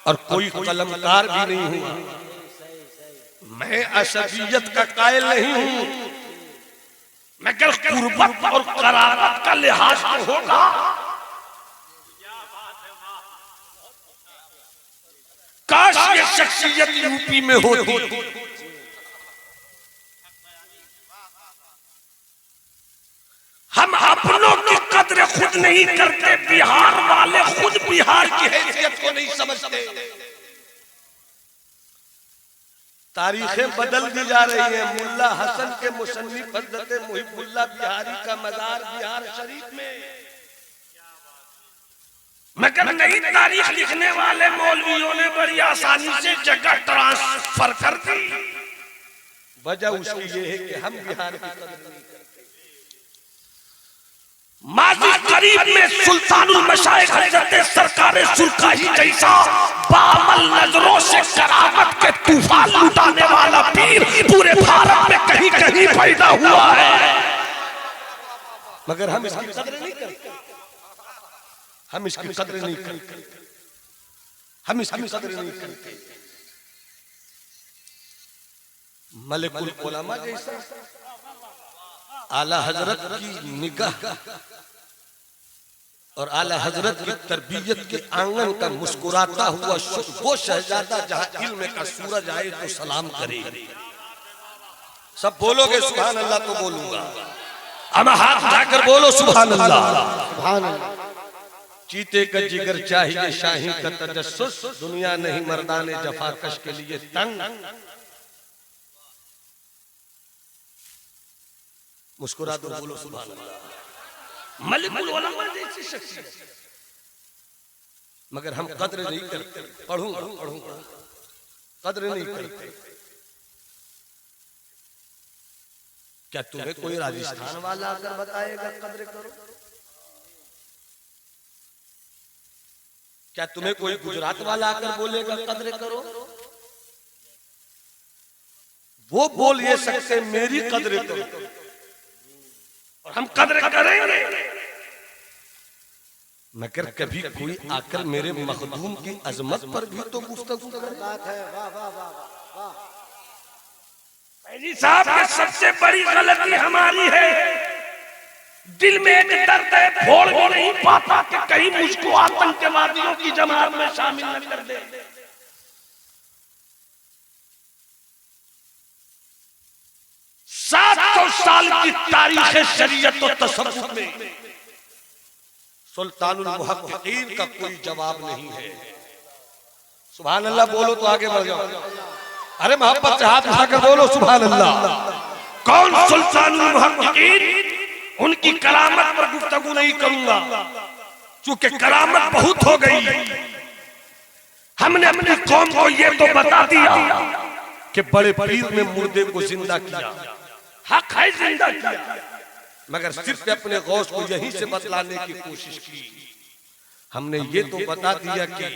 और कोई कलमकार भी नहीं हुआ। मैं असबियत का कायल नहीं हूं, मगर कुर्बत और करारत का लिहाज तो होगा। काश ये शख्सियत यूपी में होती। हम अपनों की कद्र खुद नहीं करते, बिहार वाले खुद बिहार की हैसियत को नहीं समझते। तारीखें बदल दी जा रही है। मुल्ला हसन के मुसन्निफ हज़रत मुहिबुल्लाह बिहारी का मज़ार बिहार शरीफ में, मगर नई तारीख लिखने वाले मौलवियों ने बड़ी आसानी से जगह ट्रांसफर कर दी। वजह उसकी ये है कि हम बिहार की कदर नहीं करते। माजी करीब में सुल्तानुल मशाइख हज़रत सरकार सुरकाही जैसा बामल नजरों से करामत के तूफान लुटाने वाला पीर पूरे भारत में कहीं कहीं पैदा हुआ है, मगर हम इसकी कदर नहीं करते। हम इसकी कदर नहीं करते। हम इसकी कदर नहीं करते। मलिकुल उलमा जैसा आला हजरत की निगाह और आला हजरत की तरबियत के आंगन का मुस्कुराता हुआ वो शहजादा जहां इल्म का सूरज आए तो सलाम करे। सब बोलोगे सुभान अल्लाह तो बोलूंगा। अब हाथ उठाकर बोलो सुभान अल्लाह। सुभान अल्लाह। चीते का जिगर चाहिए शाही का तजस्सुस, दुनिया नहीं मर्दाने जफाकश के लिए तंग। मुस्कुरा दो, बोलो सुभान अल्लाह। मलिकुल उलमा जैसी शख्सियत, मगर हम कद्र नहीं करते। पढ़ूं कद्र नहीं करते। क्या तुम्हें कोई राजस्थान वाला अगर बताएगा कद्र करो? क्या तुम्हें कोई गुजरात वाला आकर बोलेगा कद्र करो? वो बोल ये सकते मेरी कद्र करो, और हम कद्र करेंगे। मगर कभी कोई आकर मेरे मखदूम की अजमत पर भी तो गुफ्तगू करे। जी साहब, ये सबसे बड़ी गलती हमारी है। दिल में एक दर्द है, फोड़ भी नहीं पाता कि कहीं मुझको आतंकवादियों की जमात में शामिल न कर दे। 700 साल की तारीख शरीयत और तसव्वुफ में सुल्तानुल मुहक्किकीन का कोई जवाब नहीं है। सुभान अल्लाह बोलो तो आगे बढ़ जाओ। अरे मोहब्बत से हाथ उठाकर बोलो सुभान अल्लाह। कौन सुल्तानुल मुहक्किकीन? उनकी करामत पर गुफ्तगू नहीं करूंगा, क्योंकि करामत बहुत हो गई। हमने अपनी कौम को ये तो बता दिया कि बड़े पीर ने मुर्दे को जिंदा किया। हक है जिंदा किया, मगर सिर्फ अपने गौस को यहीं से बतलाने की कोशिश की। हमने ये तो बता दिया कि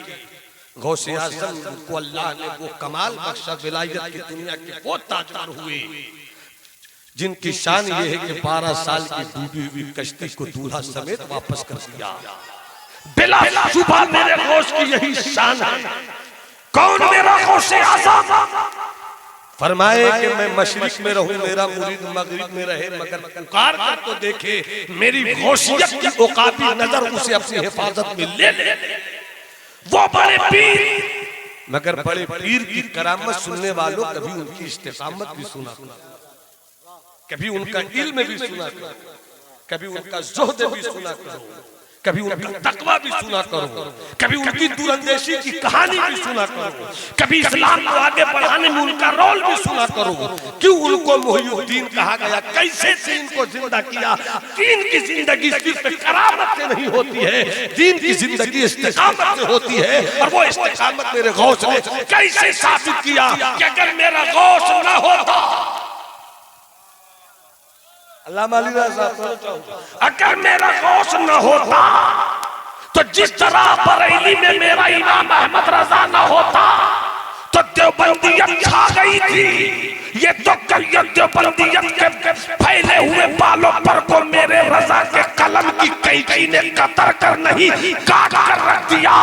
गौसे आज़म को अल्लाह ने वो कमाल बख्शा, विलायत की दुनिया के वो ताजदार हुए जिनकी शान ये है कि 12 साल की डूबी हुई कश्ती को दूल्हा समेत वापस कर दिया। बिला शुबा मेरे गौस की यही शान है। कौन मेरा गौसे आज़म? फरमाए कि मैं मशरिक में रहूं, मेरा मुरीद मगरिब में रहे, मगर पुकार कर तो देखे मेरी गौसियत की औकाती नजर उसे अपनी हिफाजत में ले ले। वो बड़े पीर, मगर बड़े पीर की करामत सुनने वालों कभी उनकी इस्तिकामत भी सुना करो, कभी उनका इल्म भी सुना करो, कभी उनका ज़ुहद भी सुना करो, कभी उनका तकवा भी सुना करो, कभी उनकी दूरंदेशी की कहानी भी सुना करो, कभी इस्लाम को आगे बढ़ाने में उनका रोल भी सुना करो। क्यों उनको मुहियुद्दीन कहा गया, कैसे दीन को जिंदा किया। दीन की जिंदगी सिर्फ करामत से नहीं होती है, दीन की जिंदगी इस्तिकामत से होती है। और वो इस्तिकामत मेरे गौस ने कैसे साबित किया कि अगर मेरा गौस ना होता, अल्लामा अली रज़ा साहब, अगर मेरा गौस न होता तो जिस तरह बरेली में मेरा इमाम अहमद रजा न होता तो देवबंदियत छा गई थी। ये तो देवबंदियत के फैले हुए बालों पर को मेरे रजा के कलम की कैंची ने कतर कर नहीं काट कर रख दिया।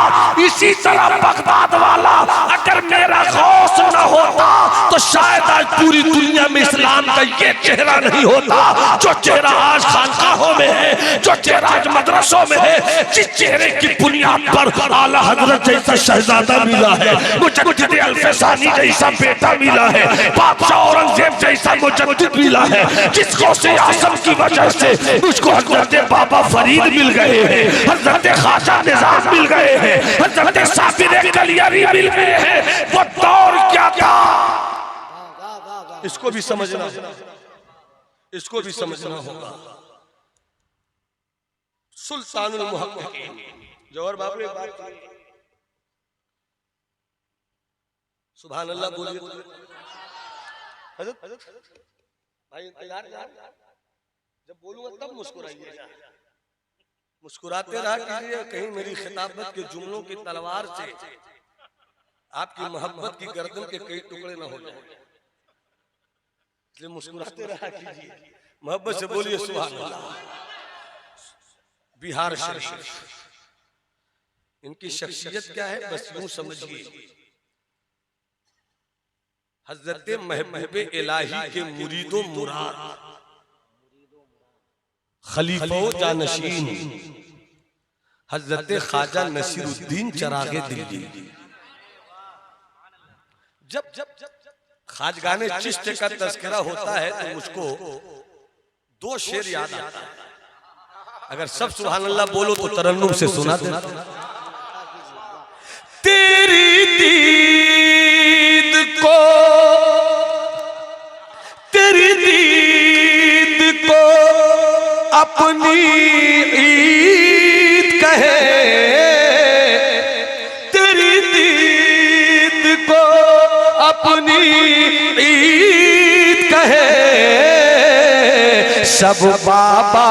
इसी तरह बगदाद वाला अगर मेरा गौस न होता तो शायद आज पूरी दुनिया में इस्लाम का ये चेहरा नहीं होता जो चेहरा आज खानकाहों में है, जो चेहरा आज मदरसों में है, जिस चेहरे की बुनियाद पर आला हजरत जैसा शहजादा मिला है, मुजद्दिद अल-फसानी जैसा बेटा मिला है, बादशाह औरंगजेब जैसा मुजद्दिद मिला है, जिसको से आसम की वजह से मुझको हजरत बाबा फरीद मिल गए हैं, हजरत ख्वाजा निजाम मिल गए हैं, हजरत साबिर कलियारी मिल गए हैं। वो दौर क्या था, इसको भी समझना, इसको भी समझना होगा। सुल्तानुल मुहक्किकीन जौहर बाबू एक बात सुभान अल्लाह बोलिए भाई, इंतजार जब बोलूंगा तब मुस्कुराइएगा, मुस्कुराते रहा कीजिए, कहीं मेरी खिताबत के जुमलों की तलवार से आपकी मोहब्बत की गर्दन के कई टुकड़े ना हो जाए, इसलिए मुस्कुराते रहा कीजिए, मोहब्बत से बोलिए सुभान अल्लाह। बिहार शरीफ इनकी शख्सियत क्या है, बस यूं समझिए, हजरत महबूब इलाही के मुरीदो मुराद, खलीफो जानशीन हजरत ख्वाजा नसीरुद्दीन चरागे दिल्ली। जब खाजगाने चिश्त का तज़किरा होता है तो मुझको दो शेर याद आता है, अगर सब सुभान अल्लाह बोलो तो तरन्नुम से सुना देना। तेरी दीद को, तेरी दीद को अपनी ईद कहे, तेरी दीद को अपनी ईद कहे, सब बाबा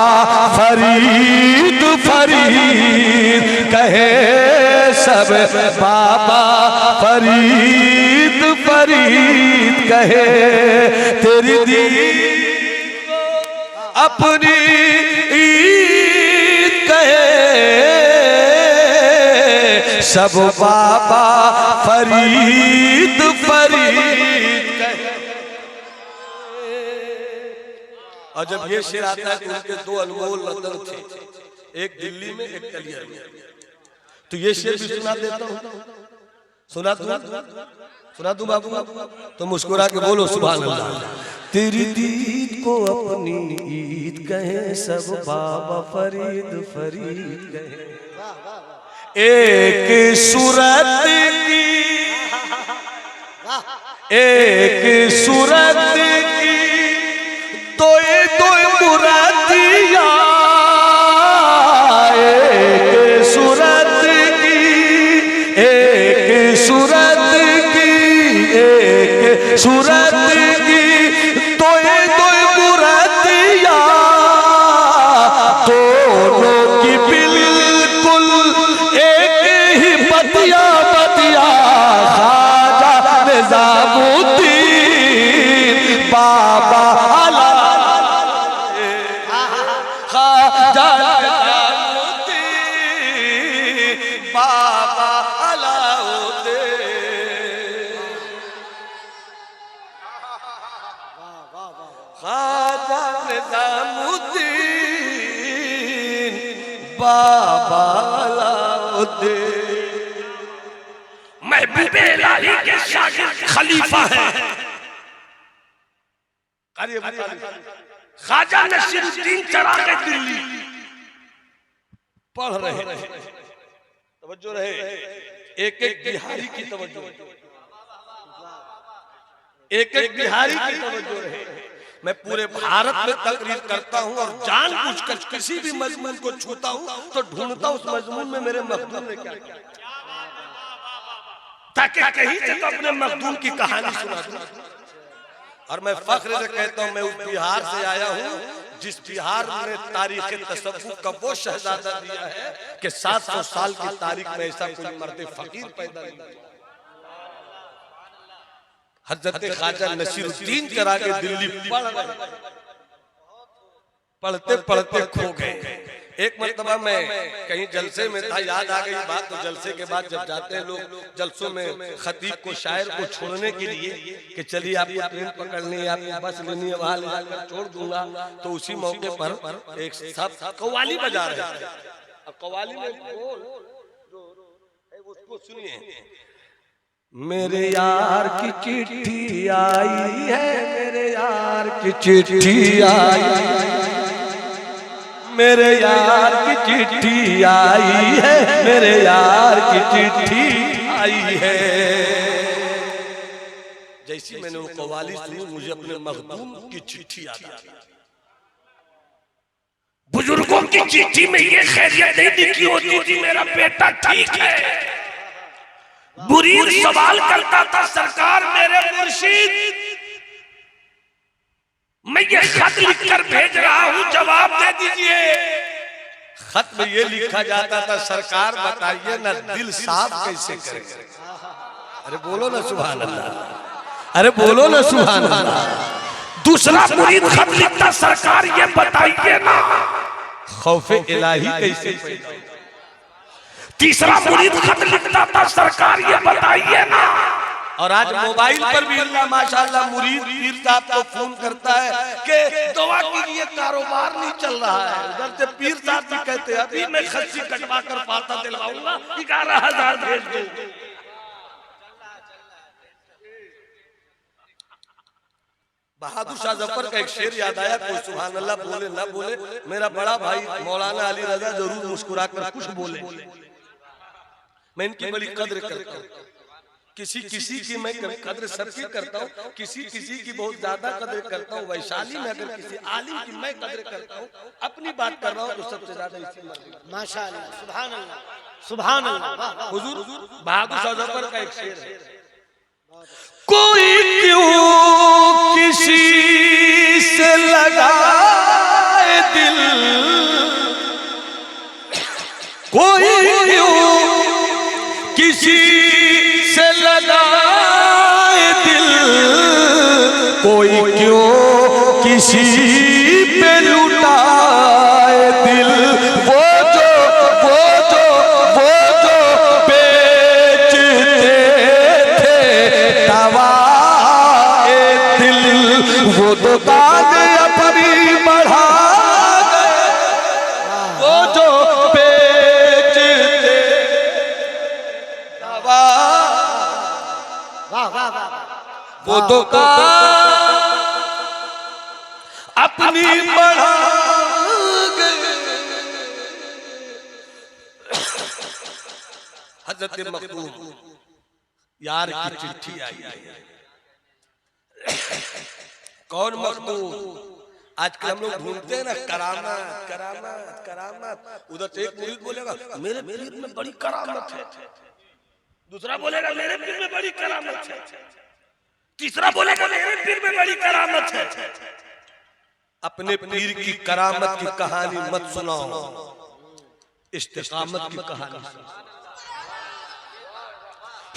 फरीद फरीद कहे, सब बाबा फरीद फरीद कहे, तेरी दीद अपनी ईद कहे, सब बाबा फरीद फरीद कहे। और जब ये शेर आता है तो उनके दो अनमोल रतन थे, एक दिल्ली में एक कलियर में, तो ये शेर भी सुना देता हूँ, सुना दूं बाबू, तो मुस्कुरा के बोलो सुभान अल्लाह। तेरी दीद को अपनी ईद कहे, सब बाबा फरीद फरीद कहे, एक सूरत की, एक सूरत की तो मुरादिया, एक सूरत की, एक सूरत की, एक सूरत की तो मुरादिया, दोनों की बिल्कुल एक ही बतिया बतिया, ख्वाजा निजामुद्दीन बाबा बाबा अलाउद्दीन, ख्वाजा निजामुद्दीन बाबा अलाउद्दीन। महबूब इलाही के शागिर्द खलीफा है, ख्वाजा नसीरुद्दीन चरागे दिल्ली, पढ़ रहे, तवज्जो रहे, एक एक बिहारी की तवज्जो, एक एक बिहारी की तवज्जो रहे। मैं पूरे भारत में तकरीर करता हूं और जानबूझकर किसी भी मजमून को छूता हूं तो ढूंढता उस मजमून में मेरे मखदूम ने क्या किया, ताकि कहीं से तो अपने मखदूम की कहानी सुना दूं। और मैं फख्र से कहता हूं मैं उस बिहार से आया हूं जिस बिहार ने तारीख तसव्वुफ का वो शहजादा दिया है कि 700 साल की तारीख में ऐसा कोई मर्द फकीर पैदा नहीं हुआ। हजरत ख्वाजा नसीरुद्दीन करा के दिल्ली पढ़ रहे, पढ़ते पढ़ते खो गए। एक मर्तबा मैं कहीं जलसे में था, याद आ गई बात, तो जलसे के बाद जब जाते हैं लोग जलसों में खतीब को, शायर को छोड़ने के लिए कि चलिए आपको ट्रेन पकड़नी है, आपको बस लेनी है, वहां ले जाकर छोड़ दूंगा, तो उसी मौके पर एक साहब कव्वाली बजा रहे थे। अब कव्वाली में उसको सुनिए, मेरे यार की चिट्ठी आई है, मेरे यार की चिट्ठी आई, मेरे यार की चिट्ठी आई है, मेरे यार की चिट्ठी आई है। जैसी मैंने वो कव्वाली सुनी मुझे अपने मखदूम की चिट्ठी याद आ गई। बुजुर्गों की चिट्ठी में ये खैरियत नहीं लिखी होती थी मेरा बेटा ठीक है। मुरीद सवाल करता था, सरकार मेरे मुर्शिद मैं ये खत लिखकर भेज रहा हूं, जवाब दे दीजिए। खत में ये लिखा जाता था, सरकार बताइए ना दिल साफ कैसे करें। अरे बोलो ना सुभान अल्लाह, अरे बोलो ना सुभान अल्लाह। दूसरा मुरीद खत लिखता, सरकार ये बताइए ना खौफे इलाही कैसे पैदा हो। तीसरा मुरीद खत लिखता था, सरकार ये बताइए ना। और आज मोबाइल पर भी अल्लाह माशाअल्लाह मुरीद पीर साहब को फोन करता है कि दुआ कीजिए कारोबार नहीं चल रहा है। उधर से पीर साहब भी कहते हैं अभी मैं खस्सी कटवा कर पाता दिलवाऊंगा, 11,000 भेज दो। बहादुर शाह जफर का एक शेर याद आया, कोई सुभान अल्लाह बोले ना बोले, मेरा बड़ा भाई मौलाना अली रजा जरूर मुस्कुरा कर कुछ बोले। मैं इनकी बड़ी कद्र करता हूँ, किसी किसी की मैं कद्र सबकी करता हूँ, किसी किसी की बहुत ज्यादा कद्र करता हूँ। वैशाली में अगर किसी आलिम की मैं कद्र करता हूँ, अपनी बात कर रहा हूँ तो सबसे ज्यादा इसी माशाअल्लाह, सुभान अल्लाह, सुभान अल्लाह। हुजूर बहादुर शाह जफर का एक शेर है, कोई क्यों किसी से लगाए दिल, कोई क्यों किसी से लगाए दिल, कोई क्यों किसी पे लुटाए दिल। वो जो बेचते थे दवाए दिल, वो दुकान अपनी बढ़ा गए। वो जो बेचते दवा, वाह वाह वाह, वो दुकान अपनी बढ़ा गए। हजरत मखदूम यार की चिट्ठी आई है। कौन मखदूम? आजकल हम लोग ढूंढते हैं ना करामत करामत करामत। उधर से एक मुरीद बोलेगा मेरे पीर में बड़ी करामत है, दूसरा बोलेगा मेरे पीर में बड़ी करामत है, तीसरा बोलेगा मेरे पीर में बड़ी करामत है। अपने पीर की करामत की कहानी मत सुनाओ, इस्तिकामत की कहानी सुनाओ।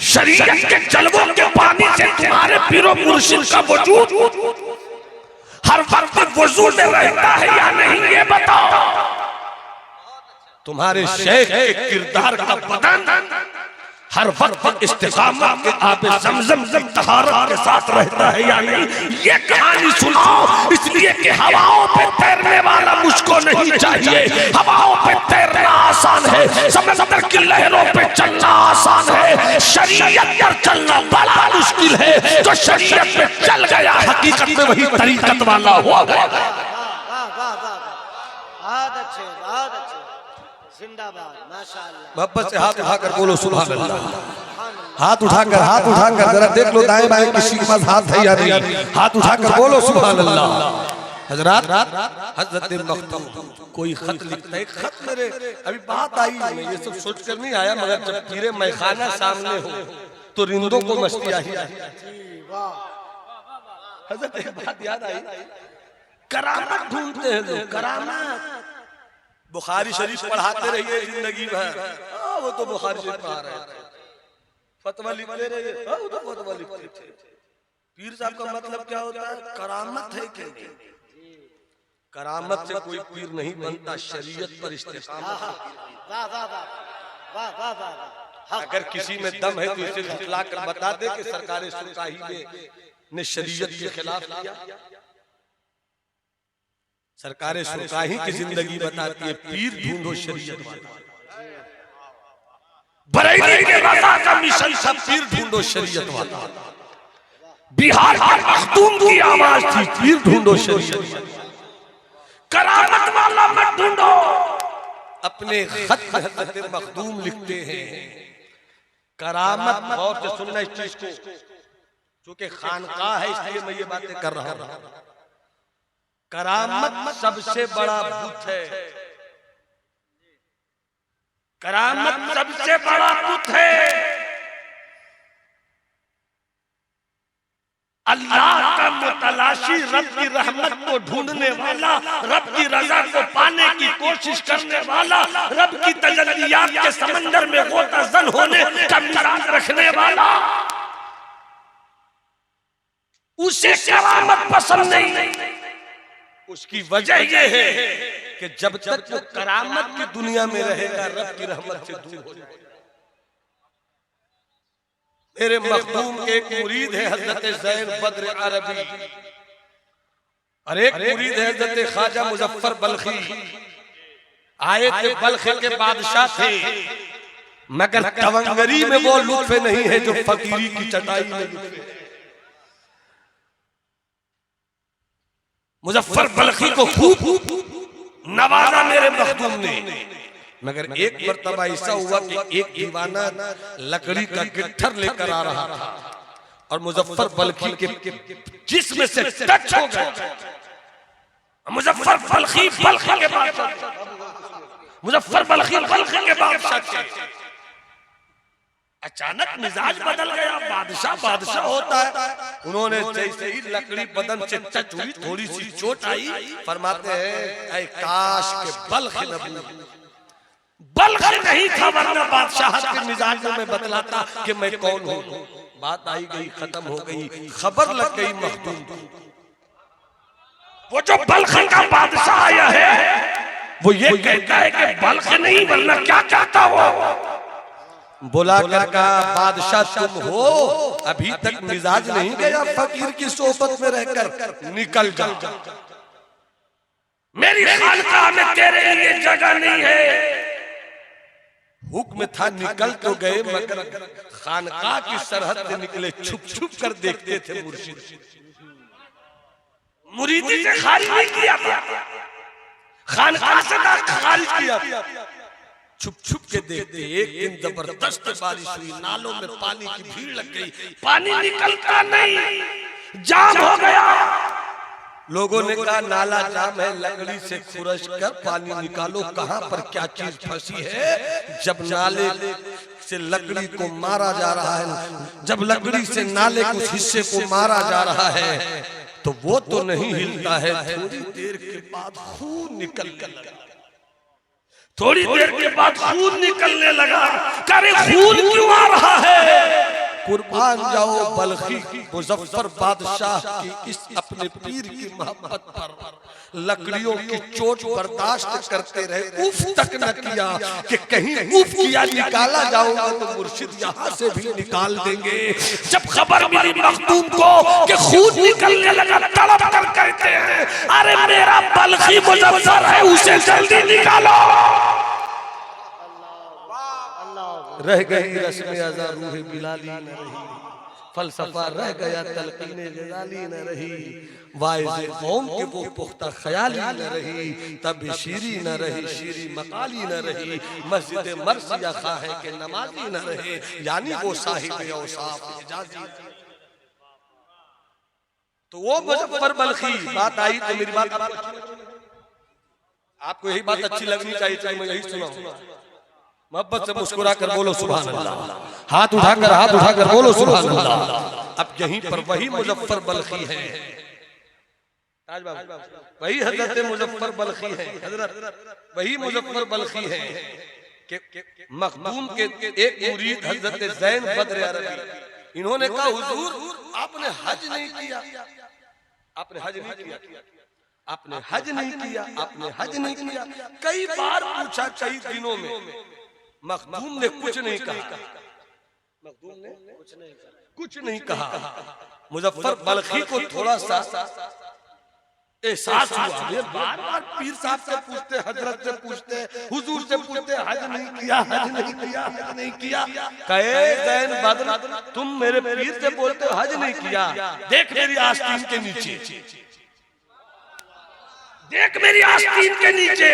शरीयत के जलवों के पानी से तुम्हारे पीरो मुर्शिद का वजूद हर वक्त वजू में रहता है या नहीं ये बताओ। तुम्हारे शेख के किरदार का बदन हर वक्त इस्तिकामत के आबे ज़मज़म तहारत के साथ रहता है या नहीं ये कहानी सुनाओ। इसलिए कि हवाओं पे तैरने वाला मुझको नहीं चाहिए। हवाओं पे तैरना आसान है, समंदर की लहरों पे चलना आसान है, शरीयत पर चलना बड़ा मुश्किल है। जो शरीयत पे चल गया हकीकत में वही तरीकत वाला हुआ। वाह वाह वाह, बहुत अच्छे बहुत अच्छे। जिंदाबाद माशाअल्लाह। मोहब्बत से हाथ उठाकर बोलो सुभान अल्लाह। हाथ उठाकर जरा देख लो दाएं बाएं किसी के पास हाथ है या नहीं। हाथ उठाकर बोलो सुभान अल्लाह। हजरत हजरत मखदूम कोई खत लिखता है, खत मेरे अभी बात आई, मैं ये सब सोच कर नहीं आया, मगर जब पीरे मैखाना सामने हो तो रिंदों को मस्ती आई। हजरत एक बात याद आई, करामत ढूंढते हैं लोग, करामत। बुखारी शरीफ पढ़ाते रहिए जिंदगी भर, वो तो बुखारी शरीफ पढ़ा रहे थे, फतवा लिखते रहिए, वो तो फतवा लिखते थे। पीर साहब का मतलब क्या होता है? करामत है कि नहीं? करामत से कोई पीर नहीं बनता, शरीयत पर इस्तेकामत। वाह वाह वाह वाह वाह। अगर किसी में दम है तो इसे दिखला कर बता दे कि सरकार सुरकाही ने शरीयत के खिलाफ किया। सरकार सुरकाही की जिंदगी बताती है, पीर ढूंढो शरीयत वाला। बरेली के रजा का मिशन था, पीर ढूंढो शरीयत वाला। बिहार के मखदूम की आवाज थी, पीर ढूंढो शरीयत। करामत वाला मत ढूंढो। अपने खत में हज़रत मखदूम लिखते हैं, करामत, गौर से सुनना इस चीज को, क्योंकि खानकाह है इसलिए मैं ये बातें कर रहा हूं। करामत सबसे बड़ा बुत है, करामत सबसे बड़ा बुत है। अल्लाह का मुतलाशी, रब की रहमत को ढूंढने वाला, रब की रजा को पाने की कोशिश करने वाला, रब की तजल्लियात के समंदर में गोताज़न होने का मिजाज रखने वाला, उसे करामत पसंद नहीं। उसकी वजह यह है कि जब तक वो करामत की दुनिया में रहेगा, रब की रहमत से दूर हो जाएगा। मेरे मखदूम के एक मुरीद है हजरत ज़ैन बद्र अरबी, और एक मुरीद है हजरत ख्वाजा मुजफ्फर बल्खी। आए थे, बल्ख के बादशाह थे, मगर तवंगरी में वो लुत्फ नहीं है जो फकीरी की चटाई में लुत्फ है। मुजफ्फर बल्खी को खूब नवाजा मेरे मखदूम ने, मगर एक मर्तबा ऐसा हुआ कि एक दीवाना लकड़ी का गिट्ठर लेकर आ रहा था और मुजफ्फर बल्खी के जिस्म से टच हो गया। मुजफ्फर बल्खी बल्ख के बादशाह, मुजफ्फर बल्खी बल्ख के बादशाह, अचानक मिजाज बदल गया। बादशाह बादशाह होता है। उन्होंने जैसे ही लकड़ी बदन से टच हुई, थोड़ी सी चोट आई, फरमाते हैं ऐ काश के बल्ख न बल्ख नहीं था, वरना बादशाह के मिजाज में बतलाता कि मैं कौन हूँ। बात आई गई, खत्म हो गई, खबर लग गई मखदूम को। वो जो बल्ख का बादशाह आया है वो ये कहता है कि बल्ख नहीं, वरना क्या कहता वो। बुला कर कहा, बादशाह तुम हो, अभी तक मिजाज नहीं गया फकीर की सोबत में रहकर, निकल जा। मेरी खानकाह में तेरे लिए जगह नहीं है। हुक्म था, निकल तो गए, मगर खानकाह की सरहद से निकले, छुप छुप कर देखते थे मुर्शिद। मुरीदी से खारिज नहीं किया था, खानकाह से खारिज किया था, छुप छुप के देखते। एक दिन जबरदस्त बारिश हुई, नालों में पानी की भीड़ लग गई, पानी निकलता नहीं, जाम हो गया। लोगों ने कहा नाला जाम है, लकड़ी से खुरश कर पानी निकालो, कहां पर क्या चीज फंसी है। जब नाले से लकड़ी को मारा जा रहा है, जब लकड़ी से नाले के उस हिस्से को मारा जा रहा है तो वो तो नहीं हिलता है। थोड़ी देर के बाद खून निकलने लगा, थोड़ी देर के बाद खून निकलने लगा। करे खून क्यों आ रहा है? कुर्बान जाओ बल्खी मुजफ्फर बादशाह की इस अपने पीर की मोहब्बत पर लकड़ियों की चोट बर्दाश्त करते रहे, उफ तक न किया कि कहीं उफ किया निकाला जाऊंगा तो मुर्शिद यहाँ से भी निकाल देंगे। जब खबर मिली मखदूम को कि खून निकलने लगा, तड़प कर कहते हैं, अरे मेरा बल्खी मुजफ्फर है, उसे जल्दी निकालो। रह गई रस्म अज़ा रूह बिलाली न रही, फलसफा रह गया तलकीने गजाली न रही, वाइज़े कौम के वो पुख्ता ख्याली न रही, तब शीरी न रही शीरी मकाली न रही, मस्जिद मर्सिया खाहे के नमाजी न रहे, यानी वो साहिब औसाफ हिजाजी। तो वो मुजफ्फर बल्खी बात आई तो मेरी बात आपको यही बात अच्छी लगनी चाहिए, चाहे मैं यही सुनाऊं। मोहब्बत से मुस्कुरा कर बोलो सुभान अल्लाह, हाथ उठाकर बोलो सुभान अल्लाह। अब यहीं पर वही मुजफ्फर बल्खी है, वही हजरत मुजफ्फर बल्खी है, हजरत वही मुजफ्फर बल्खी है कि मखदूम के एक मुरीद हजरत ज़ैन बद्र अरबी, इन्होंने कहा हुजूर आपने हज नहीं किया, आपने हज नहीं किया, आपने हज नहीं किया, आपने हज नहीं किया। कई बार पूछा, कई दिनों में मखदूम ने कुछ नहीं कहा, मखदूम ने कुछ नहीं कहा। मुजफ्फर बल्खी को थोड़ा सा एहसास हुआ, ये बार बार पीर साहब से पूछते, हजरत से पूछते, हुजूर से पूछते, हज नहीं किया, हज नहीं किया, हज नहीं किया। कहे ज़ैन बद्र तुम मेरे पीर से बोलते हो हज नहीं किया, देख मेरी आस्तीन के नीचे, देख मेरी आस्तीन के नीचे।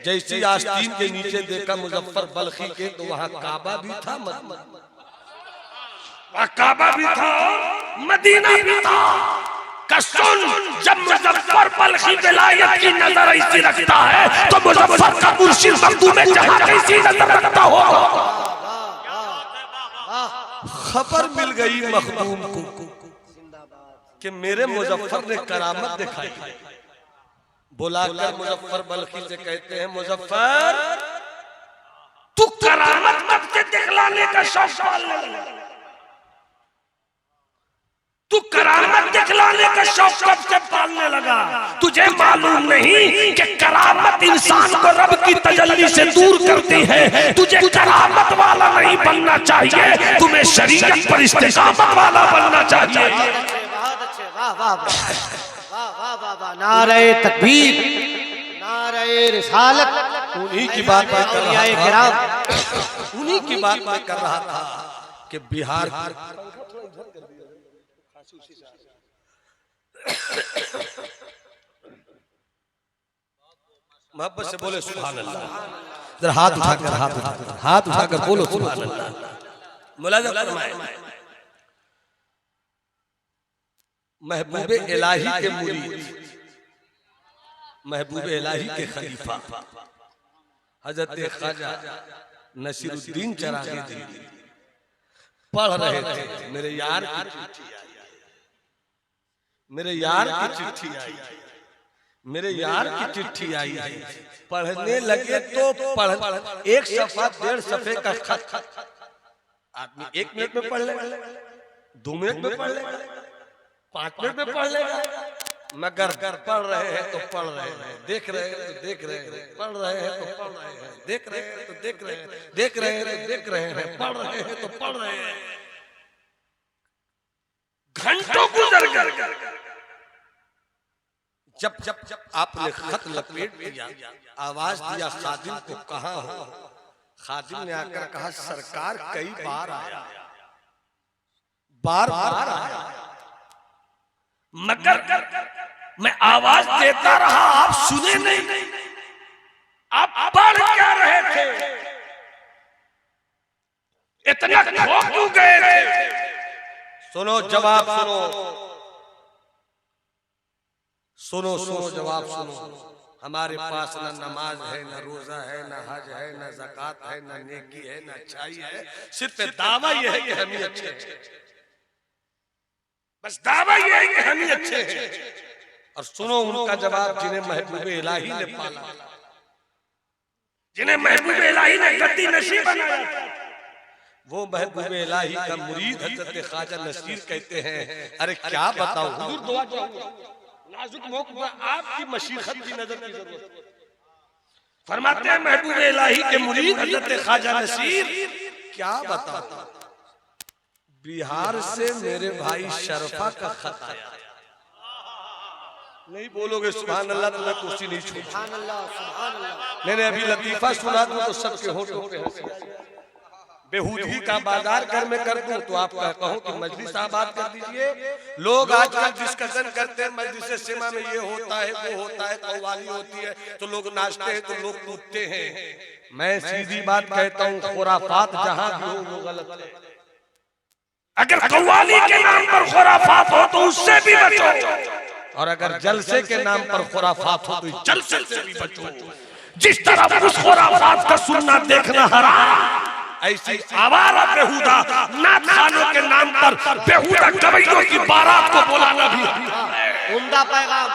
जैसी आस्तीन के नीचे देखा मुजफ्फर बल्खी के, तो वहां काबा भी था, वहां काबा भी था, मदीना भी था। कसुन जब मुजफ्फर बल्खी विलायत की नजर ऐसी रखता है, तो मुजफ्फर का मुर्शिद मखदूम जहां कैसी नजर रखता होगा। खबर मिल गई मखदूम को कि मेरे मुजफ्फर ने करामत दिखाई। बुलाकर मुजफ्फर बल्खी से कहते हैं, मुजफ्फर तू करामत कब से दिखलाने का शौक पालने लगा, तू करामत दिखलाने का शौक कब से पालने लगा। तुझे मालूम नहीं कि करामत इंसान को रब की तजल्ली से दूर करती है। तुझे करामत वाला नहीं बनना चाहिए, तुम्हें शरीयत पर इस्तिकामत वाला बनना चाहिए। बहुत अच्छे, वाह वाह वाह वाह वाह, नारे तकबीर, नारे रिसालत। उन्हीं की बात मैं कर रहा था, उन्हीं की बात मैं कर रहा था कि बिहार मोहब्बत से बोले सुभान अल्लाह। जरा हाथ उठाकर बोलो सुभान अल्लाह। मुलाज़ा फरमाए, महबूबे इलाही के मुरीद, महबूबे इलाही के खलीफा हजरत ख्वाजा नसीरुद्दीन चिरागी पढ़ रहे थे। मेरे यार की चिट्ठी आई, मेरे यार की चिट्ठी आई, मेरे यार की चिट्ठी आई। पढ़ने लगे तो पढ़ एक सफा 1.5 सफे का खत आदमी 1 मिनट में पढ़ लेगा, 2 मिनट में पढ़ लेगा, 5 मिनट में पढ़ लेगा। मगर पढ़ रहे हैं तो पढ़ रहे हैं, देख रहे हैं तो देख रहे हैं, पढ़ रहे हैं तो पढ़ रहे हैं, देख रहे हैं तो देख रहे हैं, देख रहे हैं तो देख रहे हैं, पढ़ रहे हैं तो पढ़ रहे हैं। घंटों गुजर गए। जब जब आपने खत लपेट दिया, आवाज दिया खादिम को कहाँ हो। खादिम ने आकर कहा सरकार कई बार आया, बार बार आया, मगर मैं आवाज देता रहा, आप सुने नहीं, आप पढ़ क्या रहे थे, इतना खो क्यों गए थे। सुनो जवाब, सुनो सुनो जवाब सुनो। हमारे पास न नमाज है, न रोजा है, न हज है, न ज़कात है, न नेकी है, न अच्छाई है, सिर्फ दावा ये है कि हम ही अच्छे हैं। बस दावा ये है कि हम ही अच्छे हैं। और सुनो उनका जवाब, जिन्हें महबूबे इलाही ने पाला, जिन्हें महबूबे इलाही ने गद्दी नशीब बनाया, वो महबूबे इलाही का मुरीद हजरत ख्वाजा नसीर कहते हैं, अरे क्या बताऊं हुजूर, दुआ चाहूंगा, नाजुक मौका आपकी मशीखत की नजर की जरूरत। फरमाते हैं महबूबे इलाही के मुरीद हजरत ख्वाजा नसीर, क्या बताऊं, बिहार से मेरे भाई शरफा का खत आया। नहीं बोलोगे सुभान अल्लाह तो मैं कुर्सी नहीं छोड़। सुभान अल्लाह, सुभान अल्लाह। मैंने अभी लतीफा सुना तो सबके होठों पे हंसी। बेहूदगी का बाजार घर में कर दूं तो आप कहो कि मजलिस आबाद कर दीजिए। लोग आजकल डिस्कशन करते हैं मजलिस सिमा में ये होता है वो होता है, कव्वाली होती है तो लोग नाचते हैं तो लोग कूदते हैं। मैं सीधी बात कहता हूँ, खुराफात जहां भी हो वो गलत है। अगर कव्वाली के नाम पर खुराफात हो तो उससे भी बचो, और अगर जलसे के नाम पर खुराफात हो तो जलसे से भी बचो। जिस तरफ उस खुराफात का सुनना देखना हराम, ऐसी आवारा बेहुदा नाथ खानों के नाम पर बेहुदा कवैयों की बारात को बुलाना भी उम्दा पैगाम,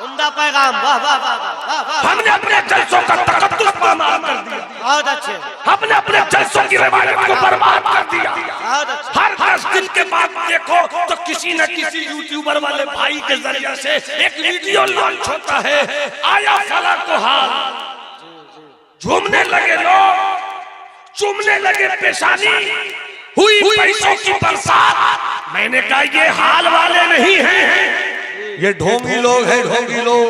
उम्दा पैगाम। वाह वाह वाह वाह वाह। हमने अपने जलसों का तकद्दुस बर्बाद कर दिया, बहुत अच्छे, हमने अपने जलसों की रिवायत को बर्बाद कर दिया। बहुत अच्छे। हर 10 दिन के बाद देखो तो किसी न किसी यूट्यूबर वाले भाई के जरिए से एक वीडियो लॉन्च होता है, आया फला को हाल, झूमने लगे लोग, चूमने लगे पेशानी, हुई पैसों की बरसात। मैंने कहा ये हाल वाले नहीं हैं, ये ढोंगी लोग हैं, ढोंगी लोग।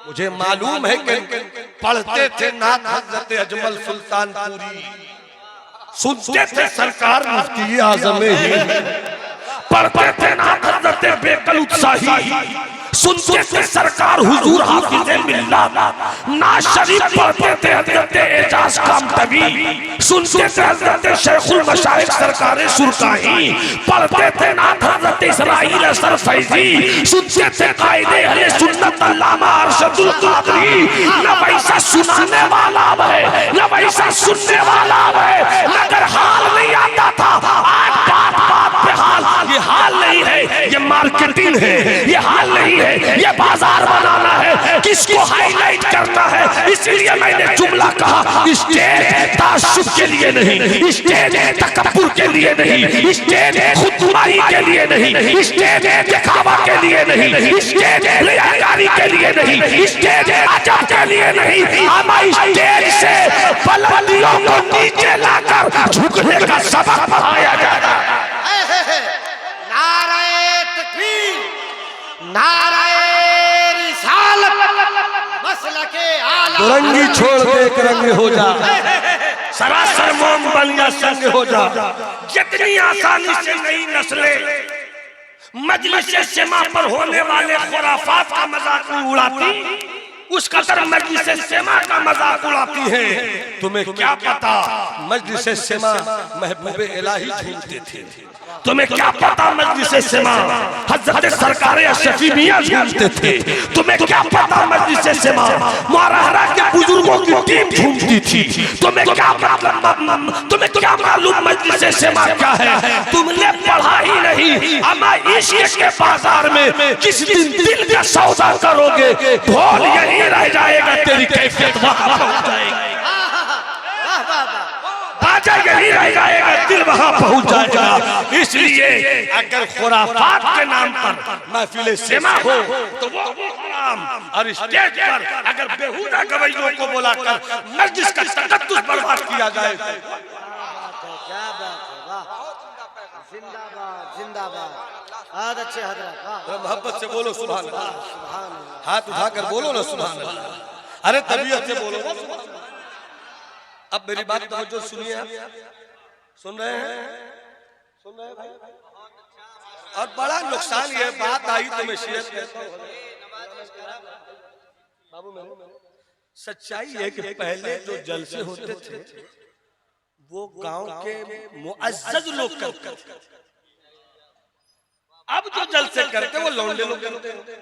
मुझे मालूम है कि पढ़ते थे नाथ हजरत अजमल सुल्तानपुरी, सुनते थे सरकार मुफ्ती आजम हिंद, पढ़ते थे नाथ हजरत बेकल उत्साही, सुनते थे सरकार हुजूर हाफिज मिल्लत, नाज शरीफ पढ़ते थे हजरत एजाज कामतवी, सुनते थे हजरत शेखुल मशाइख सरकार सुरकाही, पढ़ते थे नाथ हजरत इस्माइल असर फैजी, सुनते थे कायदे अहले सुन्नत अल्लामा अरशदुल कादरी। न वैसा सुनाने वाला अब है, न वैसा सुनने वाला अब है। मगर हाल नहीं आता था, आज बात बात पे हाल। ये हाल नहीं है, ये मार्केटिंग है। ये हाल नहीं है, ये बाजार बनाना है, किसको हाईलाइट करना है। इसलिए मैंने जुमला कहा, स्टेज ताशुब के लिए नहीं, स्टेज तकब्बुर के लिए नहीं, स्टेज खुदकुमारी के लिए नहीं, स्टेज दिखावा के लिए नहीं, स्टेज रियाकारी के लिए नहीं, स्टेज अजब के लिए नहीं। हमें स्टेज से बुलंदियों को नीचे लाकर झुकने का सबक पढ़ाया जाता है। नाराए तकबीर, नाराए रिसालत, मसलके आला। दुरंगी छोड़ के एक रंग हो जा, सरासर मोम बन या संग हो जा। जितनी आसानी से नई नस्लें मजलिस सेमा पर होने वाले खुराफात का मजाक नहीं उड़ाती, उस कदर मजलिस सेमा का मजाक उड़ाती है। तुम्हें क्या पता मजलिस सेमा महबूब इलाही झूमते थे। तुम्हें क्या पता मजलिस सेमा हजरत सरकार शफी मियां झूमते थे। तुम्हें क्या पता मजलिस सेमा मुआहरा के बुजुर्गों की टीम झूमती थी। तुम्हें क्या मालूम मजलिस सेमा क्या है। तुमने पढ़ा ही नहीं। अमा इश्क के बाजार में किस दिन दिल का सौदा करोगे, ढोल यही रह जाएगा, तेरी कैफियत वहां पहुंच जाएगी, बाजा यही रह जाएगा, दिल वहां पहुंच जाएगा। इसलिए अगर खुराफात के नाम पर महफिल सेमा हो तो वो हराम, और स्टेज पर अगर बेहुदा गवैयों को बुलाकर मस्जिद का तकद्दुस बर्बाद किया जाए। क्या बात है, वाह, जिंदाबाद जिंदाबाद। बहुत अच्छे हजरत, वाह। मोहब्बत से बोलो सुभान अल्लाह, सुभान अल्लाह। हाथ उठाकर बोलो ना सुभान अल्लाह। अरे तबीयत से बोलो ना सुभान अल्लाह। अब मेरी बात तवज्जो सुनिए, सुन रहे हैं, सुन रहे हैं भाई। और बड़ा नुकसान ये बात आई तो मैं शेयर करता हूं बाबू। सच्चाई है कि पहले जो जलसे होते थे वो गांव के मुअज्जज लोग करते थे। अब जो जलसे करते वो लौंडे लोग करते हैं।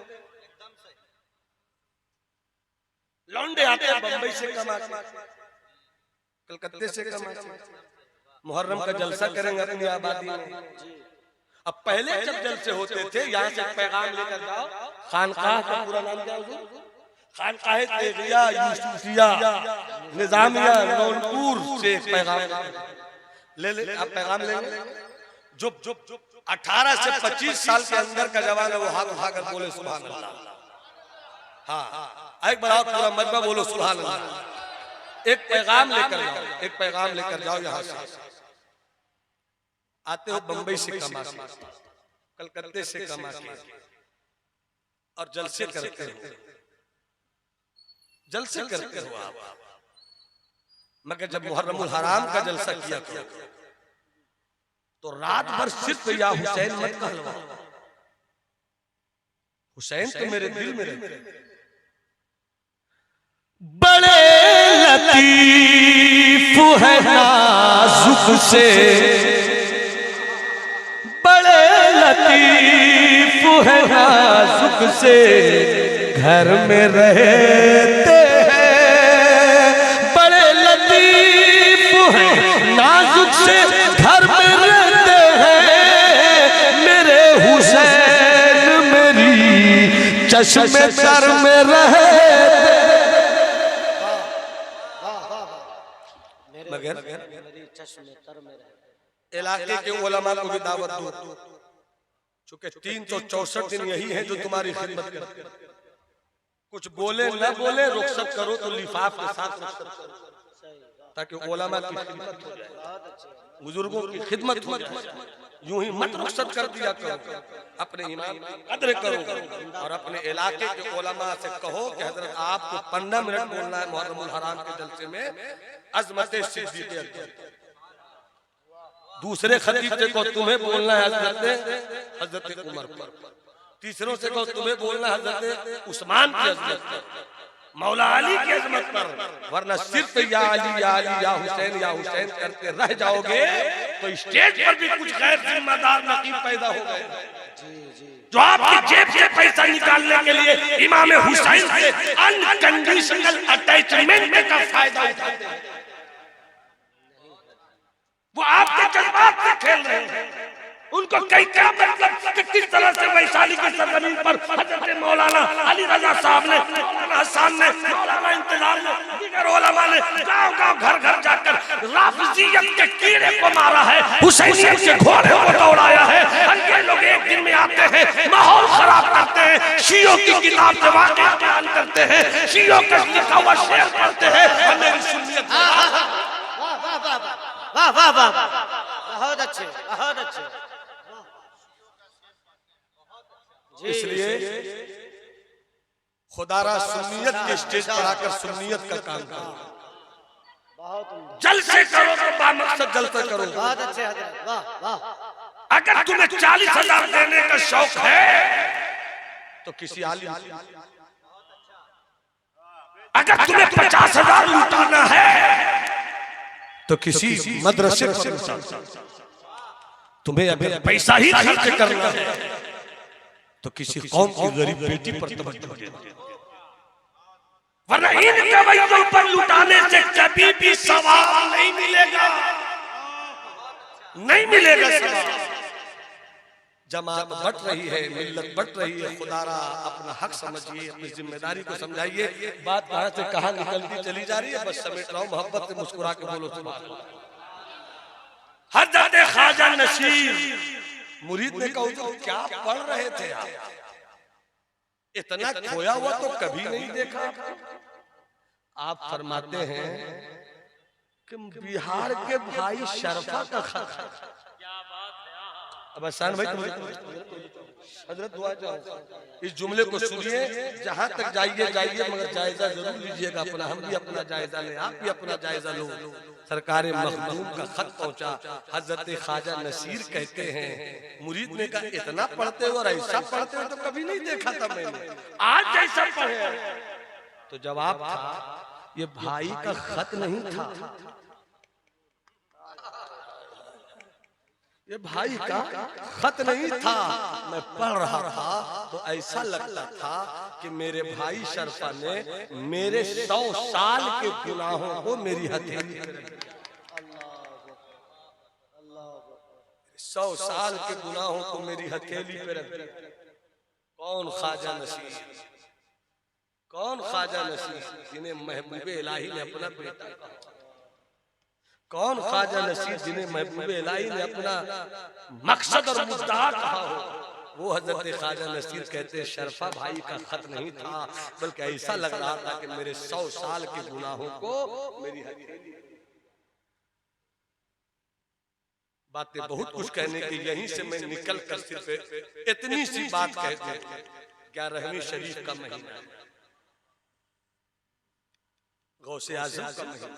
लौंडे आते हैं बंबई से कमा के, कलकत्ते से कमा के, मुहर्रम का जलसा करेंगे अपनी आबादी में। अब पहले जब जलसे होते थे यहाँ से पैगाम लेकर जाओ, खानकाह का पूरा नाम क्या है, खानकाह तेगिया यूसुफिया निजामिया नौनपुर से पैगाम ले आप पैगाम लेंगे। जो 18 से 25 साल के अंदर का जवान है वो हाथ उठाकर बोले सुभान अल्लाह। हाँ, एक बार पूरा मजमा बोलो सुभान अल्लाह। एक पैगाम लेकर जाओ, एक पैगाम लेकर जाओ। यहाँ से आते हो बंबई से कमा के, कलकत्ते से कमा के, और जलसे करते हो, जलसे करते हो आप। मगर जब मुहर्रमुल हराम का जलसा किया तो रात भर सिर्फ या हुसैन मत कहलवा, हुसैन तो मेरे दिल में रहते। बड़े लतीफ है नाजुक से, बड़े लतीफ है नाजुक से घर में रहते हैं, बड़े लतीफ है नाजुक से घर में रहते हैं, मेरे हुसैन मेरी चश्मे तर में रहते। मगर इलाके के उलमा को भी दावत दो, चूंकि 364 दिन यही है जो तुम्हारी खिदमत करते। कुछ बोले न बोले रुखसत करो तो लिफाफ के साथ रुखसत करो, ताकि उलमा की खिदमत हो जाए, बुजुर्गों की खिदमत हो जाए। यूं ही मत रुखसत कर दिया करो, अपने इमाम की कदर करो और अपने इलाके के उलमा से कहो कि हजरत आपको 15 मिनट बोलना है मुहर्रमुल हराम के जलसे में अज़मत सिद्दीक़ अकबर। दूसरे खतीब से कहो तुम्हें बोलना है हजरत उमर पर, तीसरों से कहो तुम्हें बोलना है हजरत उस्मान की अज़मत पर, मौला अली की अज़मत पर, वरना सिर्फ या अली या अली या हुसैन करते रह जाओगे तो स्टेज पर भी कुछ गैर जिम्मेदार नकीब पैदा हो गए जो आपकी जेब से पैसा निकालने के लिए इमाम हुसैन से अनकंडीशनल अटैचमेंट का फायदा उठाते हैं। वो आपके जज्बात से खेल रहे हैं। उनको कई क्या मतलब कि किस तरह से वैशाली की सरजमीन पर हजरत मौलाना अली रजा साहब ने, मौलाना हसन ने, मौलाना इंतजार ने, दीगर उलमा ने गांव-गांव घर-घर जाकर राफिजियत के कीड़े को मारा है, हुसैनियत के घोड़े को दौड़ाया है। और ये लोग एक दिन में आते हैं, माहौल खराब करते हैं, शियों की किताब से वाक़या बयान करते हैं, शियों का लिखा हुआ शेर पढ़ते हैं और मेरी सुन्नियत। वाह वाह वाह, बहुत अच्छे, बहुत अच्छे। इसलिए खुदारा सुन्नियत के स्टेज पर आकर सुन्नियत का काम करो, जलसे करो तो बामकसद जलसे करो। बहुत अच्छे हजरत, वाह वाह। अगर तुम्हें 40,000 देने का शौक है तो किसी आलिम, अगर तुम्हें 50,000 लुटाना है तो किसी मदरसे से, तुम्हें अगर पैसा ही खर्च करना है तो किसी कौम की गरीब बेटी पर तवज्जो दे, वरना इन कवैयों पर लुटाने से कभी भी सवाब नहीं मिलेगा, नहीं मिलेगा सवाब। जमात बट रही है, मिल्लत बट रही है, खुदारा अपना हक समझिए, अपनी जिम्मेदारी को समझाइए। बात कहां से कहां निकलती चली जा रही है, बस समेट रहा हूं, मोहब्बत से मुस्कुरा के बोलो सुभान अल्लाह। हजरत ख्वाजा नसीर मुरीद ने कहा तो क्या पढ़ रहे थे आप, इतना खोया हुआ तो कभी नहीं देखा। आप फरमाते हैं कि बिहार के भाई शरफा का खत। अब आसान भाई हजरत दुआ जाओ, इस जुमले को सुनिए, जहां तक जाइए जाइए, मगर जायजा जरूर लीजिएगा अपना, हम भी अपना जायजा लें, आप भी अपना जायजा लो। सरकार मखदूम का खत पहुंचा, हजरत ख्वाजा नसीर कहते हैं मुरीद ने कहा इतना पढ़ते हो और ऐसा पढ़ते हो तो कभी नहीं देखा था मैंने, आज जैसा पढ़े। तो जवाब था ये भाई का खत नहीं था, ये भाई का खत नहीं था, मैं पढ़ रहा था तो ऐसा लगता था कि मेरे भाई शरफा ने मेरे 100 साल के गुनाहों को मेरी हथेली पे रख दिया। 100 साल के गुनाहों को मेरी हथेली पे रख दिया। कौन ख्वाजा नसीर, कौन ख्वाजा नसीर जिन्हें महबूबे इलाही ने अपना बेटा कहा, कौन ख्वाजा नसीर जिन्हें महबूबे इलाही ने अपना मकसद और मुद्दा कहा हो। वो हजरत ख्वाजा नसीर कहते हैं शरफा भाई का खत नहीं था, बल्कि ऐसा लग रहा था कि मेरे 100 साल के गुनाहों को मेरी हथेली। बातें बहुत कुछ कहने की, यहीं से मैं निकल कर सिर्फ इतनी सी बात कहते हैं, 11वीं शरीफ का महीना, गौसे आज़म का महीना,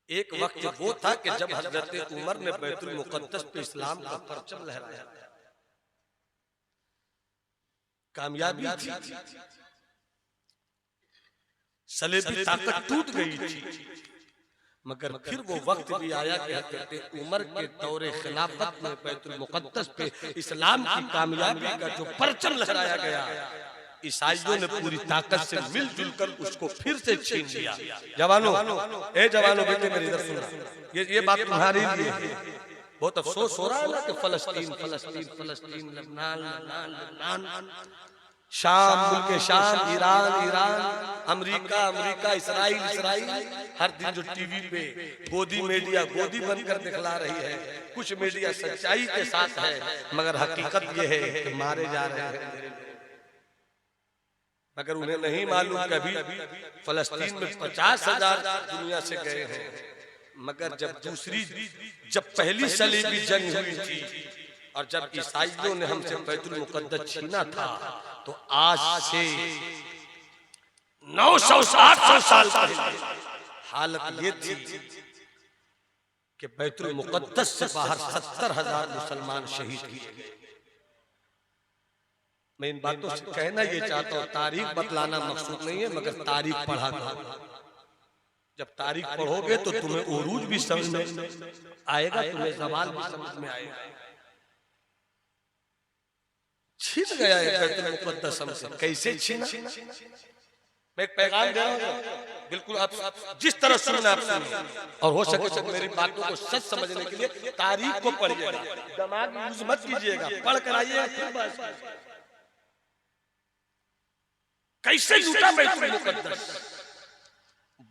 एक वक्त वो था कि जब हजरत उमर ने बैतुल मुकद्दस पे इस्लाम का परचम लहराया, कामयाबी थी, सलेबी ताकत टूट गई थी, मगर फिर वो वक्त भी आया कि हजरत उमर के दौरे खिलाफत में बैतुल मुकद्दस पे इस्लाम की कामयाबी का जो परचम लहराया गया, ईसाइयों ने पूरी ताकत से मिलजुल कर उसको फिर से छीन लिया। जवानों, ए जवानों, बेटे मेरी इधर सुनो, ये बात तुम्हारी लिए है। बहुत अफसोस हो रहा है ना कि फलस्तीन फलस्तीन फलस्तीन, लबनान लबनान लबनान, शाम मुल्क शाम, Iran Iran, America America, Israel Israel, हर दिन जो टीवी पे गोदी मीडिया गोदी बनकर दिखला रही है, कुछ मीडिया सच्चाई के साथ है, मगर हकीकत ये है कि मारे जा रहे हैं। मगर उन्हें नहीं मालूम कभी फलस्तीन में 50,000 दुनिया से गए हैं, मगर जब पहली सलीबी जंग हुई थी और जब ईसाइयों ने हमसे बैतुल मुकद्दस छीना था, तो आज से 900-800 साल पहले हालत ये थी कि बैतुल मुकद्दस से बाहर 70,000 मुसलमान शहीद किए। मैं इन बातों से कहना ये चाहता हूँ, तारीख बतलाना मकसूद नहीं है, मगर तारीख पढ़ा करो। जब तारीख पढ़ोगे तो तुम्हें उरूज भी समझ में आएगा, तुम्हें ज़वाल भी समझ में आएगा। छीन गया है बैतुल मुकद्दस हमसे, कैसे छीना? मैं एक पैगाम दे रहा हूँ, बिल्कुल आप जिस तरह सुनना आप सुनिए, और हो सके तो मेरी बातों को सच समझने के लिए तारीख को पढ़िएगा, दिमाग यूज मत कीजिएगा, पढ़ कर आइएगा। कैसे लूटा बैतुल मुकद्दस?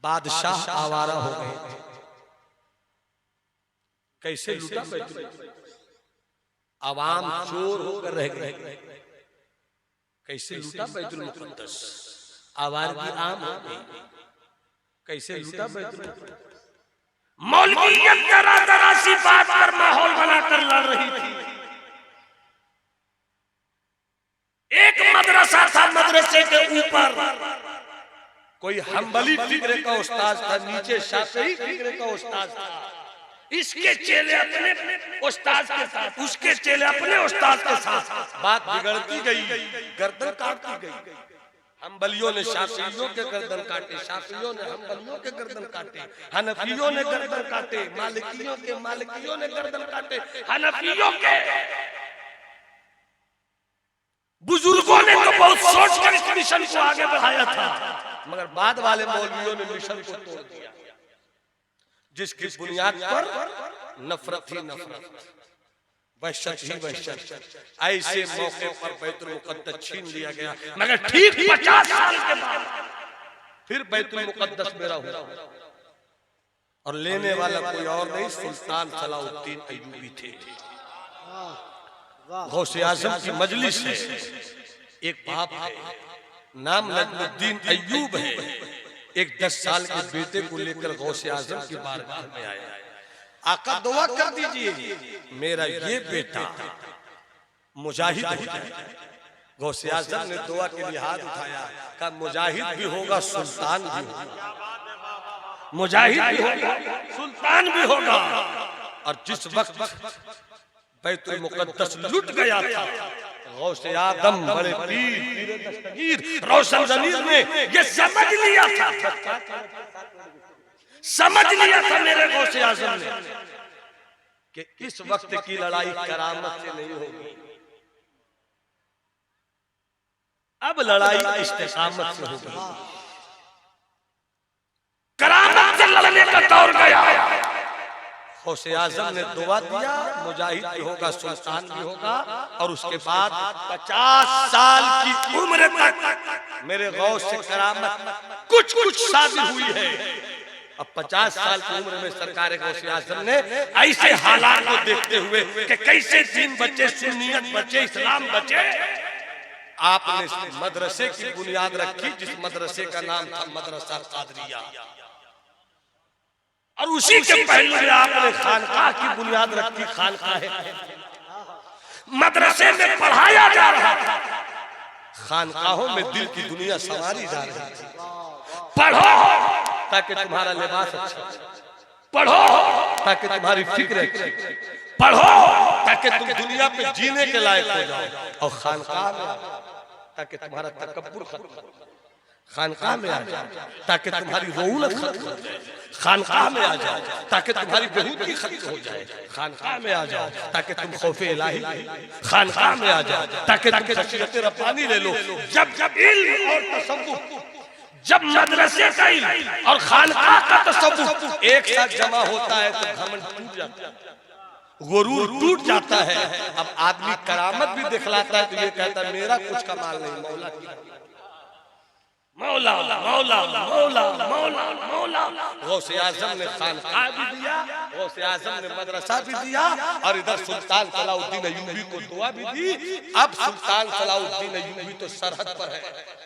बादशाह आवारा हो गए थे। कैसे लूटा बैतुल मुकद्दस? आवाम चोर होकर रह गए। कैसे लूटा बैतुल मुकद्दस? आवारगी आम हो गई। कैसे लूटा बैतुल मुकद्दस? मौलवियत तरह सी बात पर माहौल बनाकर लड़ रही थी। एक मदरसा था, मदरसे के ऊपर कोई हम्बली फिक्रे का उस्ताद था, नीचे शाफी फिक्रे का उस्ताद था। इसके चेले अपने उस्ताद के साथ, उसके चेले अपने उस्ताद के साथ, बात बिगड़ती गई, गर्दन काटती गई। हम्बलियों ने शाफियों के गर्दन काटे, शाफियों ने हम्बलियों के गर्दन काटे, हनफियों ने गर्दन काटे, मालिकियों ने गर्दन काटे, हनफियों के बुजुर्गों ने तो बहुत सोचकर इस मिशन को आगे बढ़ाया था, मगर बाद वाले मौलवियों ने मिशन को तोड़ दिया, जिसकी बुनियाद पर नफरत ही नफरत, वहशत ही वहशत। ऐसे मौके पर बैतुल मुकद्दस छीन लिया गया, मगर ठीक 50 साल के बाद फिर बैतुल मुकद्दस मेरा हुआ, और लेने वाला कोई और नहीं, सुल्तान सलाउद्दीन अय्यूबी थे। गौसे आजम की मजलिस है, एक बाप है, नाम नजमुद्दीन अय्यूब है, एक 10 साल के बेटे को लेकर गौसे आजम की बारगाह में आया। आका दुआ कर दीजिए मेरा ये बेटा मुजाहिद हो जाए। गौसे आजम ने दुआ के लिए हाथ उठाया, कहा मुजाहिद भी होगा, सुल्तान भी होगा, मुजाहिद भी होगा, सुल्तान भी होगा। और जिस वक्त बैतुल मुकद्दस लुट गया था, गौसे आदम बड़े पीर दस्तगीर रोशन ज़मीर ने ये समझ लिया था, मेरे गौसे आजम ने कि इस वक्त की लड़ाई करामत से नहीं होगी, अब लड़ाई इस्तिकामत से होगी। करामत से लड़ने का दौर गया। गौसे आजम ने दुआ दिया, मुजाहिद भी होगा, सुल्तान भी होगा, और उसके बाद 50 साल की उम्र तक मेरे गौस से करामत कुछ शादी हुई है। अब 50 साल की उम्र में सरकार गौसे आजम ने ऐसे हालात को देखते हुए कि कैसे दीन बचे, सुन्नियत बचे, इस्लाम बचे, आपने मदरसे की बुनियाद रखी, जिस मदरसे का नाम था मदरसा कादरिया, और उसी के पहले में आपने खानकाह की बुनियाद रखी, खानकाह मदरसे में पढ़ाया जा रहा था, खानकाहों में दिल की दुनिया संवारी जा रही थी। पढ़ो ताकि तुम्हारा लिबास अच्छा, पढ़ो ताकि तुम्हारी फिक्र अच्छी, पढ़ो ताकि तुम दुनिया पे जीने के लायक हो जाओ। और खानकाह में आ जाओ ताकि तुम्हारा तकब्बुर खत्म हो जाए। खानकाह में आ जाओ ताकि तुम्हारी रौनक खत्म हो जाए। खानकाह में आ जाओ ताकि तुम्हारी बेहूदगी खत्म हो जाए। खानकाह में आ जाओ ताकि तुम खौफे इलाही ले लो। खानकाह में आ जाओ ताकि तुम खशियत रब्बानी ले लो। जब जब इल्म और तसव्वुफ, जब मदरसे का इल्म और खानकाह का तसव्वुफ एक साथ जमा होता है तो घमंड टूट जाता है, गुरूर टूट जाता है। अब आदमी करामत भी दिखलाता है तो ये कहता है मेरा कुछ कमाल नहीं, मौला की मौला मौला मौला मौला मौला। गौसे आजम ने खानकाह भी दिया, गौसे आजम ने मदरसा भी दिया, और इधर सुल्तान सलाउद्दीन अय्यूबी को दुआ भी दी। अब सुल्तान सलाउद्दीन अय्यूबी तो सरहद पर है।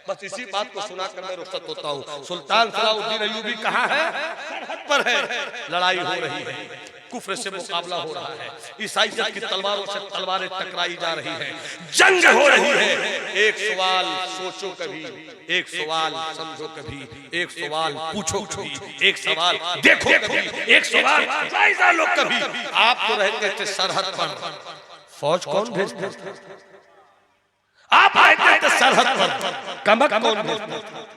बस इसी बात को सुनाकर मैं रुखसत होता हूँ। सुल्तान सलाउद्दीन अय्यूबी कहाँ है? सरहद पर है। लड़ाई हो रही है, कुफ्र से मुकाबला हो रहा है, ईसाइयत की तलवारों से तलवारें टकराई जा रही है, जंग हो रही है। एक सवाल सोचो कभी, एक सवाल समझो कभी, एक सवाल पूछो कभी, एक सवाल देखो कभी, एक सवाल जायजा लो कभी। आप तो रहते थे सरहद पर, फौज कौन भेजता था? आप रहते थे सरहद पर, कमक कौन भेजता था?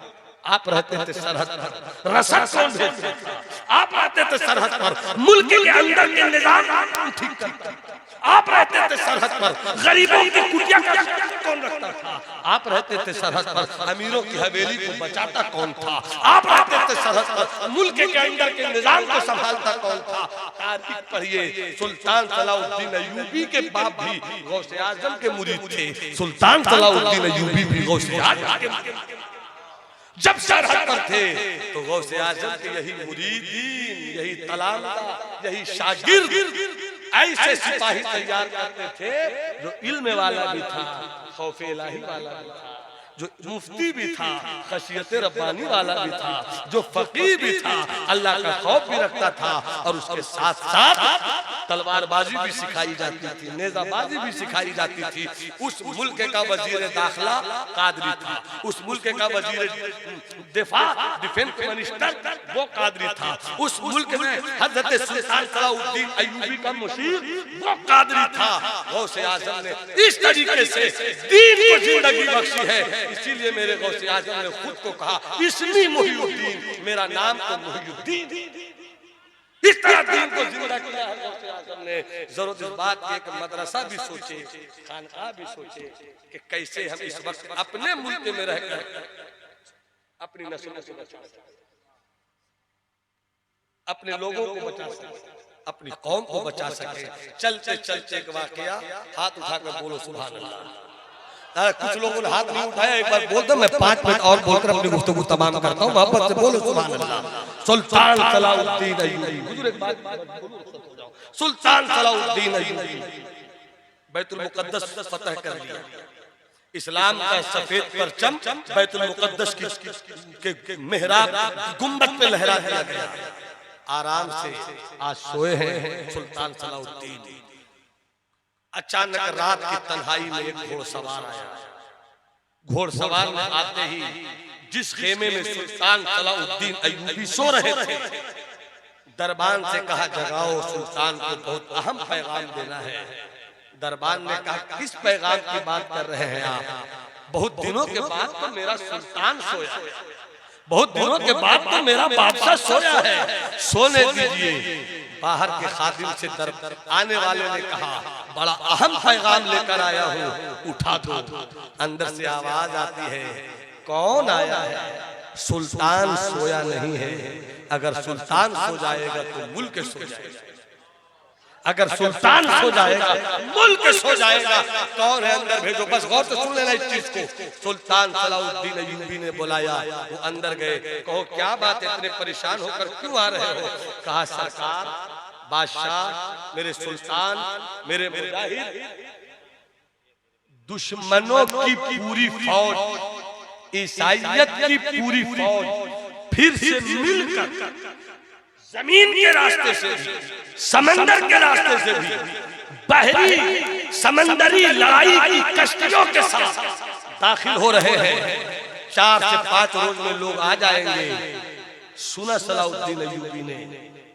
आप रहते थे सरहद पर, रसद कौन भेजता था? आप रहते थे सरहद पर, मुल्क के अंदर के निजाम ठीक करता था। आप रहते थे सरहद पर, गरीबों की कुटिया का कौन रखता था? आप रहते थे सरहद पर, अमीरों की हवेली को बचाता कौन था? आप रहते थे सरहद पर, मुल्क के अंदर के निजाम को संभालता कौन था? तारीख पढ़िए, सुल्तान सलाउद्दीन अय्यूबी के बाप भी गौसे आजम के मुरीद थे। सुल्तान सलाउद्दीन अय्यूबी भी गौसे आजम के मुरीद थे। जब सरहद पर थे तो गौसे आजम के यही मुरीदीन, यही तलामदा, यही शागिर्द ऐसे सिपाही तैयार करते थे जो इल्म वाला भी था, खौफे इलाही वाला भी था, जो मुफ्ती भी था, खशियत रब्बानी वाला भी था, जो फकीह भी था, अल्लाह का खौफ भी रखता था, और उसके साथ साथ तलवारबाजी भी सिखाई जाती थी, नेजाबाजी भी सिखाई जाती थी। उस मुल्क का वजीर दाखिला कादरी था, उस मुल्क का वजीर दिफा डिफेंस मिनिस्टर वो कादरी था, उस मुल्क में हजरत सुल्तान सलाउद्दीन अय्यूबी का मुशीर वो कादरी था। गौसे आजम ने इस तरीके से दीन को जिंदगी बख्शी है। इसीलिए मेरे गौसे आजम ने खुद को कहा इस्मी मुहियुद्दीन, मेरा नाम तो मुहियुद्दीन। इस तरह दीन को जिंदा किया है गौसे आजम ने। जरूरत इस बात की एक मदरसा भी सोचे, खानकाह भी सोचे कि कैसे हम इस वक्त अपने मुल्क में रहकर अपनी नस्लों को बचा सकें, अपने लोगों को बचा सकें, अपनी कौम को बचा सके। चलते चलते एक वाकया, हाथ उठाकर बोलो सुभान अल्लाह। कुछ लोगों ने हाथ नहीं उठाया, एक बार बोल दो, मैं 5 मिनट और बोलकर अपनी गुफ्तगू तमाम करता हूँ। मोहब्बत से बोलो सुभान अल्लाह। सुल्तान सलाउद्दीन अय्यूबी, हुजूर एक बात हो जाओ, सुल्तान सलाउद्दीन अय्यूबी बैतुल मुकद्दस फतह कर लिया। इस्लाम का सफेद परचम बैतुल मुकद्दस के मेहराब गुंबद पे लहरा दिया गया। आराम से आज सोए हैं सुल्तान सलाउद्दीन। अचानक रात की तन्हाई में एक घोड़सवार आया। घोड़सवार में आते ही जिस खेमे में सुल्तान सलाउद्दीन अय्यूबी सो रहे थे, दरबान से कहा जगाओ, सुल्तान को बहुत अहम पैगाम देना है। दरबान ने कहा किस पैगाम की बात कर रहे हैं आप? बहुत दिनों के बाद तो मेरा सुल्तान सोया, बहुत दिनों के बाद तो मेरा बादशाह सोया है, सोने दीजिए। बाहर के खादिम से आने वाले ने कहा बड़ा अहम पैगाम लेकर आया हूँ, उठा दो। अंदर से आवाज आती है, कौन आया है? सुल्तान सोया नहीं है। अगर सुल्तान सो जाएगा तो मुल्क सो जाएगा, अगर सुल्तान सो जाएगा मुल्क सो जाएगा। कौन है? अंदर भेजो। बस गौर से सुन लेना इस चीज को। सुल्तान सलाउद्दीन अय्यूबी ने बुलाया, वो अंदर गए। कहो क्या बात है, इतने परेशान होकर क्यों आ रहे हो? कहा सरकार, बादशाह, मेरे सुल्तान, मेरे मुजाहिद, दुश्मनों की पूरी फौज, ईसाइयत की पूरी फौज फिर से मिलकर जमीन के रास्ते से भी, समंदर के रास्ते से भी, बहरी समंदरी लड़ाई की कश्तियों के साथ दाखिल हो रहे हैं। 4 से 5 रोज में लोग आ जाएंगे। सुना सलाउद्दीन अय्यूबी ने,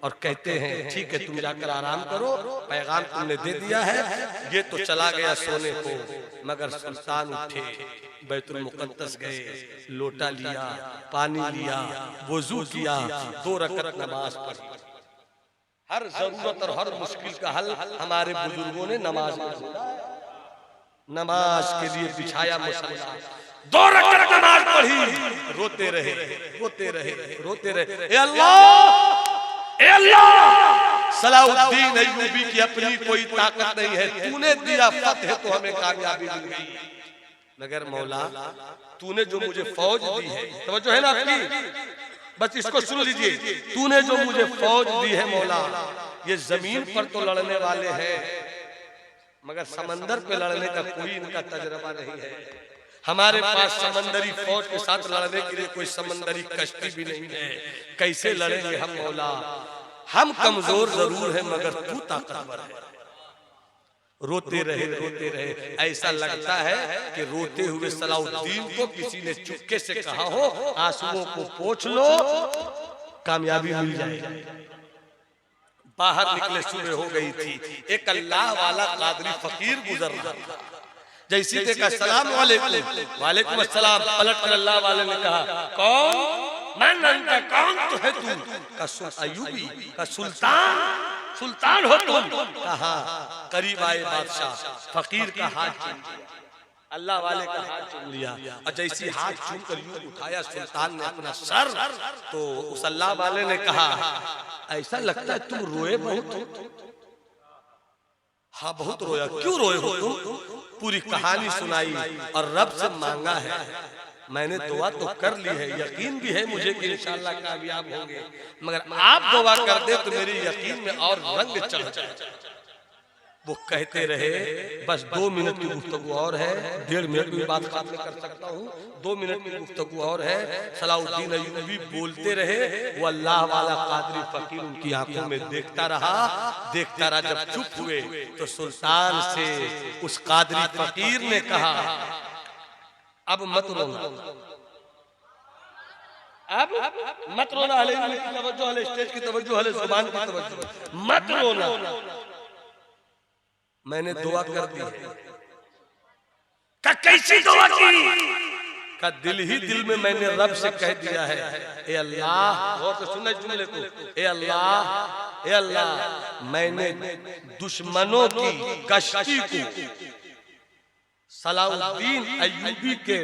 और कहते हैं ठीक है तुम जाकर आराम करो, पैगाम तुमने दे दिया है। ये तो चला गया सोने को, मगर सुल्तान उठे, बैतुल मुक़द्दस गए, लोटा लिया, पानी लिया, वुजू किया, 2 रकअत नमाज पढ़ी। हर जरूरत और हर मुश्किल का हल हमारे बुजुर्गों ने नमाज में ढूंढा। नमाज के लिए बिछाया मुसल्ला, 2 रकअत नमाज पढ़ी, रोते रहे रोते रहे रोते रहे। ए अल्लाह, ए अल्लाह, सलाउद्दीन अय्यूबी की अपनी कोई ताकत नहीं है, तूने दिया फतह तो हमें कामयाबी मिल गई, मगर मौला तूने जो मुझे फौज दी है, तवज्जो है ना आपकी, बस इसको सुन लीजिए, तूने जो मुझे फौज दी है मौला, ये जमीन पर तो लड़ने वाले हैं, मगर समंदर पे लड़ने का कोई इनका तजर्बा नहीं है। हमारे पास समंदरी फौज के साथ लड़ने के लिए कोई समंदरी कश्ती भी नहीं है, कैसे लड़ेंगे हम मौला? हम कमजोर जरूर हैं मगर तू ताकतवर है। रोते रहे, ऐसा लगता है कि रोते हुए सलाउद्दीन को किसी ने चुपके से कहा हो आंसुओं को पोंछ लो, कामयाबी मिल जाएगी। बाहर निकले, सुबह हो गई थी, एक अल्लाह वाला कादरी फकीर गुजर रहा था। जैसे देखा सलाम वालेकुम अस्सलाम, पलट कर अल्लाह वाले ने कहा कौन? मैं कौन तो है तू? का अय्यूबी, का सुल्तान हो तुम? कहा करीब आए बादशाह, फकीर का हाथ चूम लिया, अल्लाह वाले का हाथ चूम लिया, और जैसी हाथ चूम कर यूं उठाया सुल्तान ने अपना सर, तो उस अल्लाह वाले ने कहा ऐसा लगता है तुम रोए बहुत। हाँ बहुत रोया। क्यों रोए हो तुम? पूरी कहानी सुनाई और रब से मांगा है, मैंने दुआ तो कर ली है, यकीन भी है मुझे कि इंशाअल्लाह कामयाब होंगे, मगर आप दुआ कर दे तो मेरे यकीन में और रंग चढ़ जाए। वो कहते रहे बस 2 मिनट की गुफ्तगू और है, 1.5 मिनट में बात खत्म कर सकता हूँ, 2 मिनट की गुफ्तगू और है। सलाउद्दीन अय्यूबी बोलते रहे, वो अल्लाह वाला कादरी फकीर उनकी आंखों में देखता रहा। जब चुप हुए तो सुल्तान से उस कादरी फकीर ने कहा अब मत रोना, अब मत रोना, स्टेज की तवज्जो, जुबान की तवज्जो, मत रोना, मैंने दुआ कर दी है। का कैसी दुआ की? का दिल ही दिल में मैंने रब से कह दिया है, ए अल्लाह, गौर से सुनना जुमले को, ए अल्लाह, मैंने दुश्मनों की कश्ती को सलाउद्दीन अय्यूबी के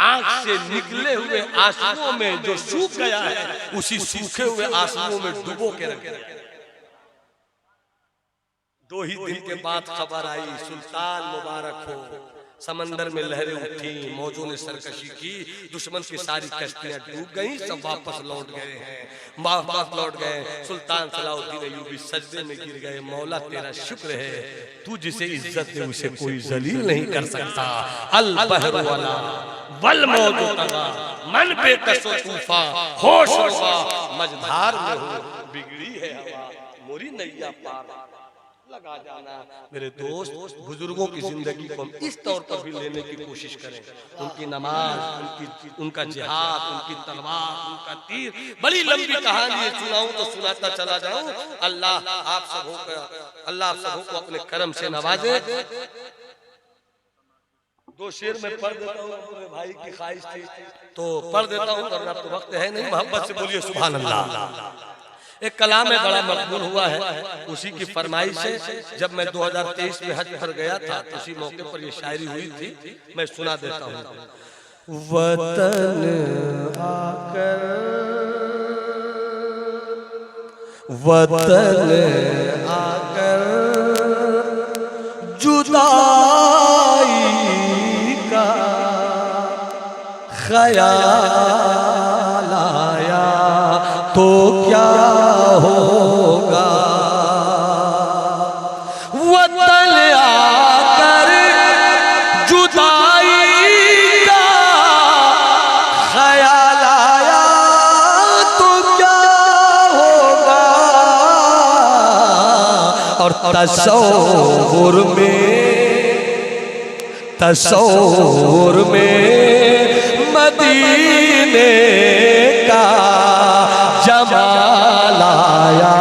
आंख से निकले हुए आंसुओं में जो सूख गया है, उसी सूखे हुए आंसुओं में डुबो के रखे। 2 ही दिन के बाद खबर आई, सुल्तान मुबारक हो, समंदर में लहरें उठी, मौजों ने सरकशी की, दुश्मन की सारी कश्तियां डूब गईं, सब वापस लौट गए हैं, वापस लौट गए। सुल्तान सलाउद्दीन अय्यूबी सजदे में गिर गए, मौला तेरा शुक्र है, तू जिसे इज्जत दे उसे कोई जलील नहीं कर सकता। अल बहर वाला वल मौजू तगा मन पे कसो तूफा, होश हुआ मझधार में हो, बिगड़ी है हवा मोरी नैया पार लगा जाना। मेरे दोस्त, बुजुर्गों की जिंदगी को हम इस तौर पर भी लेने की कोशिश करें। उनकी नमाज, उनका जिहाद, उनकी तलवार, उनका तीर, बड़ी लंबी कहानी है, सुनाऊं तो सुनाता चला जाऊं। अल्लाह आप सबों को अपने करम से नवाजे। 2 शेर में पढ़ देता हूँ, अपने भाई की ख्वाहिश थी तो पढ़ देता हूँ, वरना तो वक्त है नहीं। मोहब्बत से बोलिए सुभान अल्लाह। एक कलाम में बड़ा मकबूल हुआ है, उसी की फरमाइश से जब मैं 2023 में हज पर गया था, तो उसी मौके पर ये शायरी हुई थी, मैं सुना देता हूँ। वतन आकर, वतन आकर जुदाई का ख्याल आया तो क्या होगा? वतन आकर जुदाई का ख्याल आया तो क्या होगा? और तसव्वुर में मदीने का जमाल आया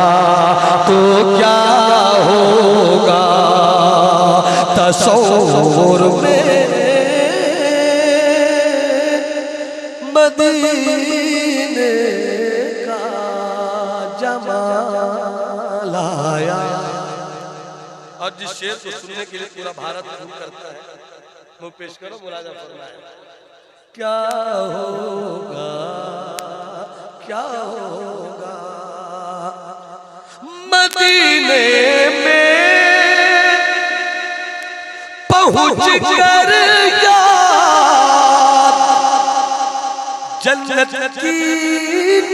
तसव्वुर में मदीने का जमाल आया। और जिस शेर को सुनने के लिए पूरा भारत खून करता है, वो पेश करो, मुलाजा फरमाए। क्या होगा क्या होगा मदीने में पहुंच कर याद जन्नत की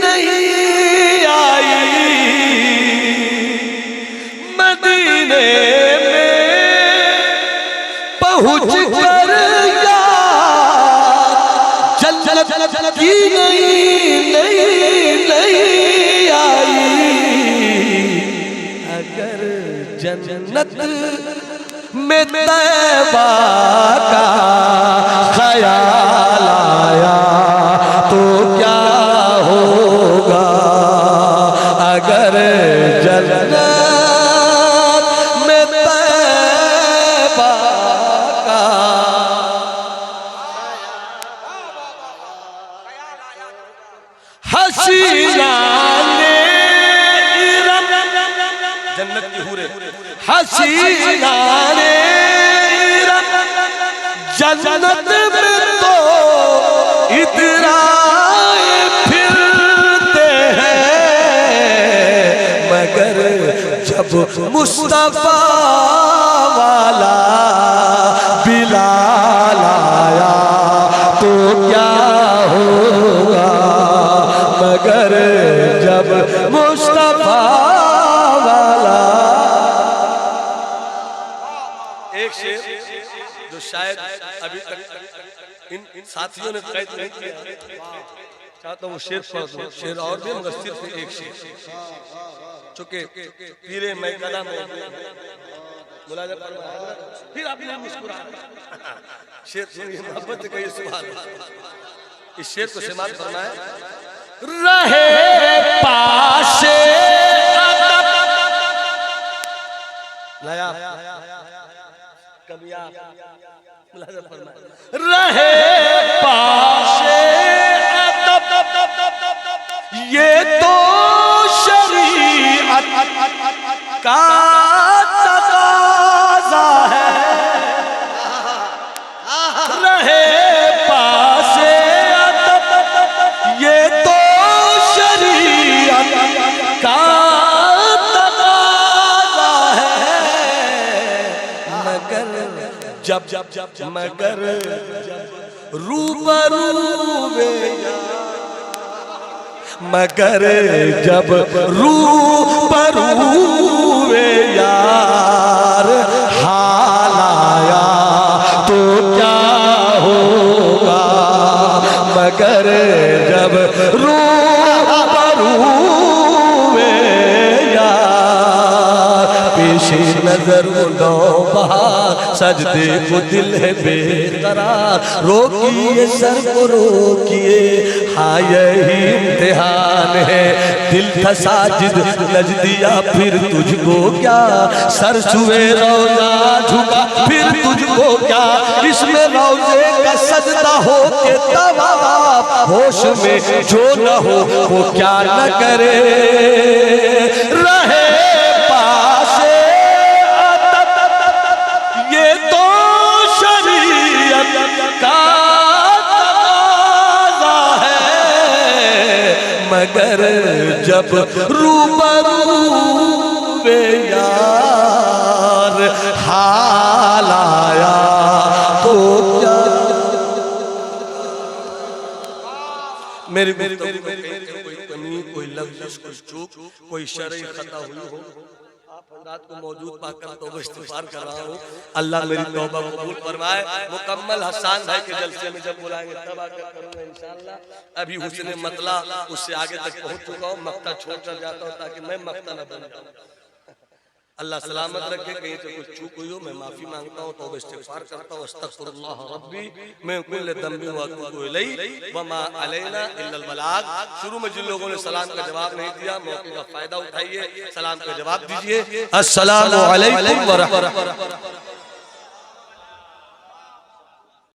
नहीं आई। मदीने में पहुंच कर याद जन्नत की नहीं आई। अगर जन्नत में तैबा का ख्याल आया तो क्या होगा। अगर जन्नत में तैबा का हसीना ने जन्नत की हूरे हसीना ने जन्नत में तो इतराए फिरते हैं। मगर जब मुस्तफा वाला बिलाल आया तो क्या होगा। मगर जब मुस्तफा वाला। एक शेर जो शायद अभी तक इन साथियों ने कैद नहीं किया, चाहता हूँ वो शेर पढ़ दूं। शेर और भी मगर सिर्फ एक शेर, चूंकि पीरे मैकदा में मुलाजा फरमाया, फिर आपने मुस्कुरा शेर सुनिए, मोहब्बत कहिए सुभान अल्लाह। इस शेर को समाप्त फरमाया। रहे पाशे नया कबिया मुलाजा फरमाया। रहे पाशे ये तो शरीअत का तकाज़ा है। रहे पाशे ये तो शरीअत का तकाज़ा है। मगर रूबरू मगर जब रूबरू यार हाल आया तो क्या होगा। मगर जब रूबरू यार पेशे नजर नौबहार सजदे को दिल है बेकरार। रोकिए सर को रोकिए, हाँ यही इम्तिहान है। दिल था साजिद नजदिया फिर तुझको क्या। सर छुए रोजा झुका फिर तुझको क्या। इसमें रोजे का सजदा हो के तवाफ, होश में जो न हो वो क्या न करे। रहे पासे ये तो शरीयत का तकाज़ा है। मगर जब रूबरू यार हाल आया तो क्या। मेरी कोई कमी, कोई लफ्ज़, कोई चूक, कोई शरई खता हुई हो, आप रात को मौजूद पाकर तौबा इस्तिग़फ़ार कर रहा हूँ। अल्लाह मेरी तौबा कबूल फरमाए। मुकम्मल हसन भाई के जलसे में जब बुलाएंगे तब आकर करूँगा इंशाअल्लाह। अभी हुस्न मतला उससे आगे तक पहुँच चुका हूँ, मक्ता छोड़ कर जाता हूँ ताकि मैं मक्ता न बन जाऊँ। अल्लाह सलामत रखे। कहीं से कुछ चूक हुई हो मैं माफी मांगता हूँ, तौबा इस्तिग़फ़ार करता हूँ। अस्तग़फ़िरुल्लाह रब्बी मिन कुल्लि ज़ंबिन व अतूबु इलैहि व मा अलैना इल्लल बलाग। शुरू में जिन लोगों ने सलाम का जवाब नहीं दिया, मौके का फायदा उठाइए, सलाम का जवाब दीजिए। अस्सलामु अलैकुम व रहमतुल्लाह।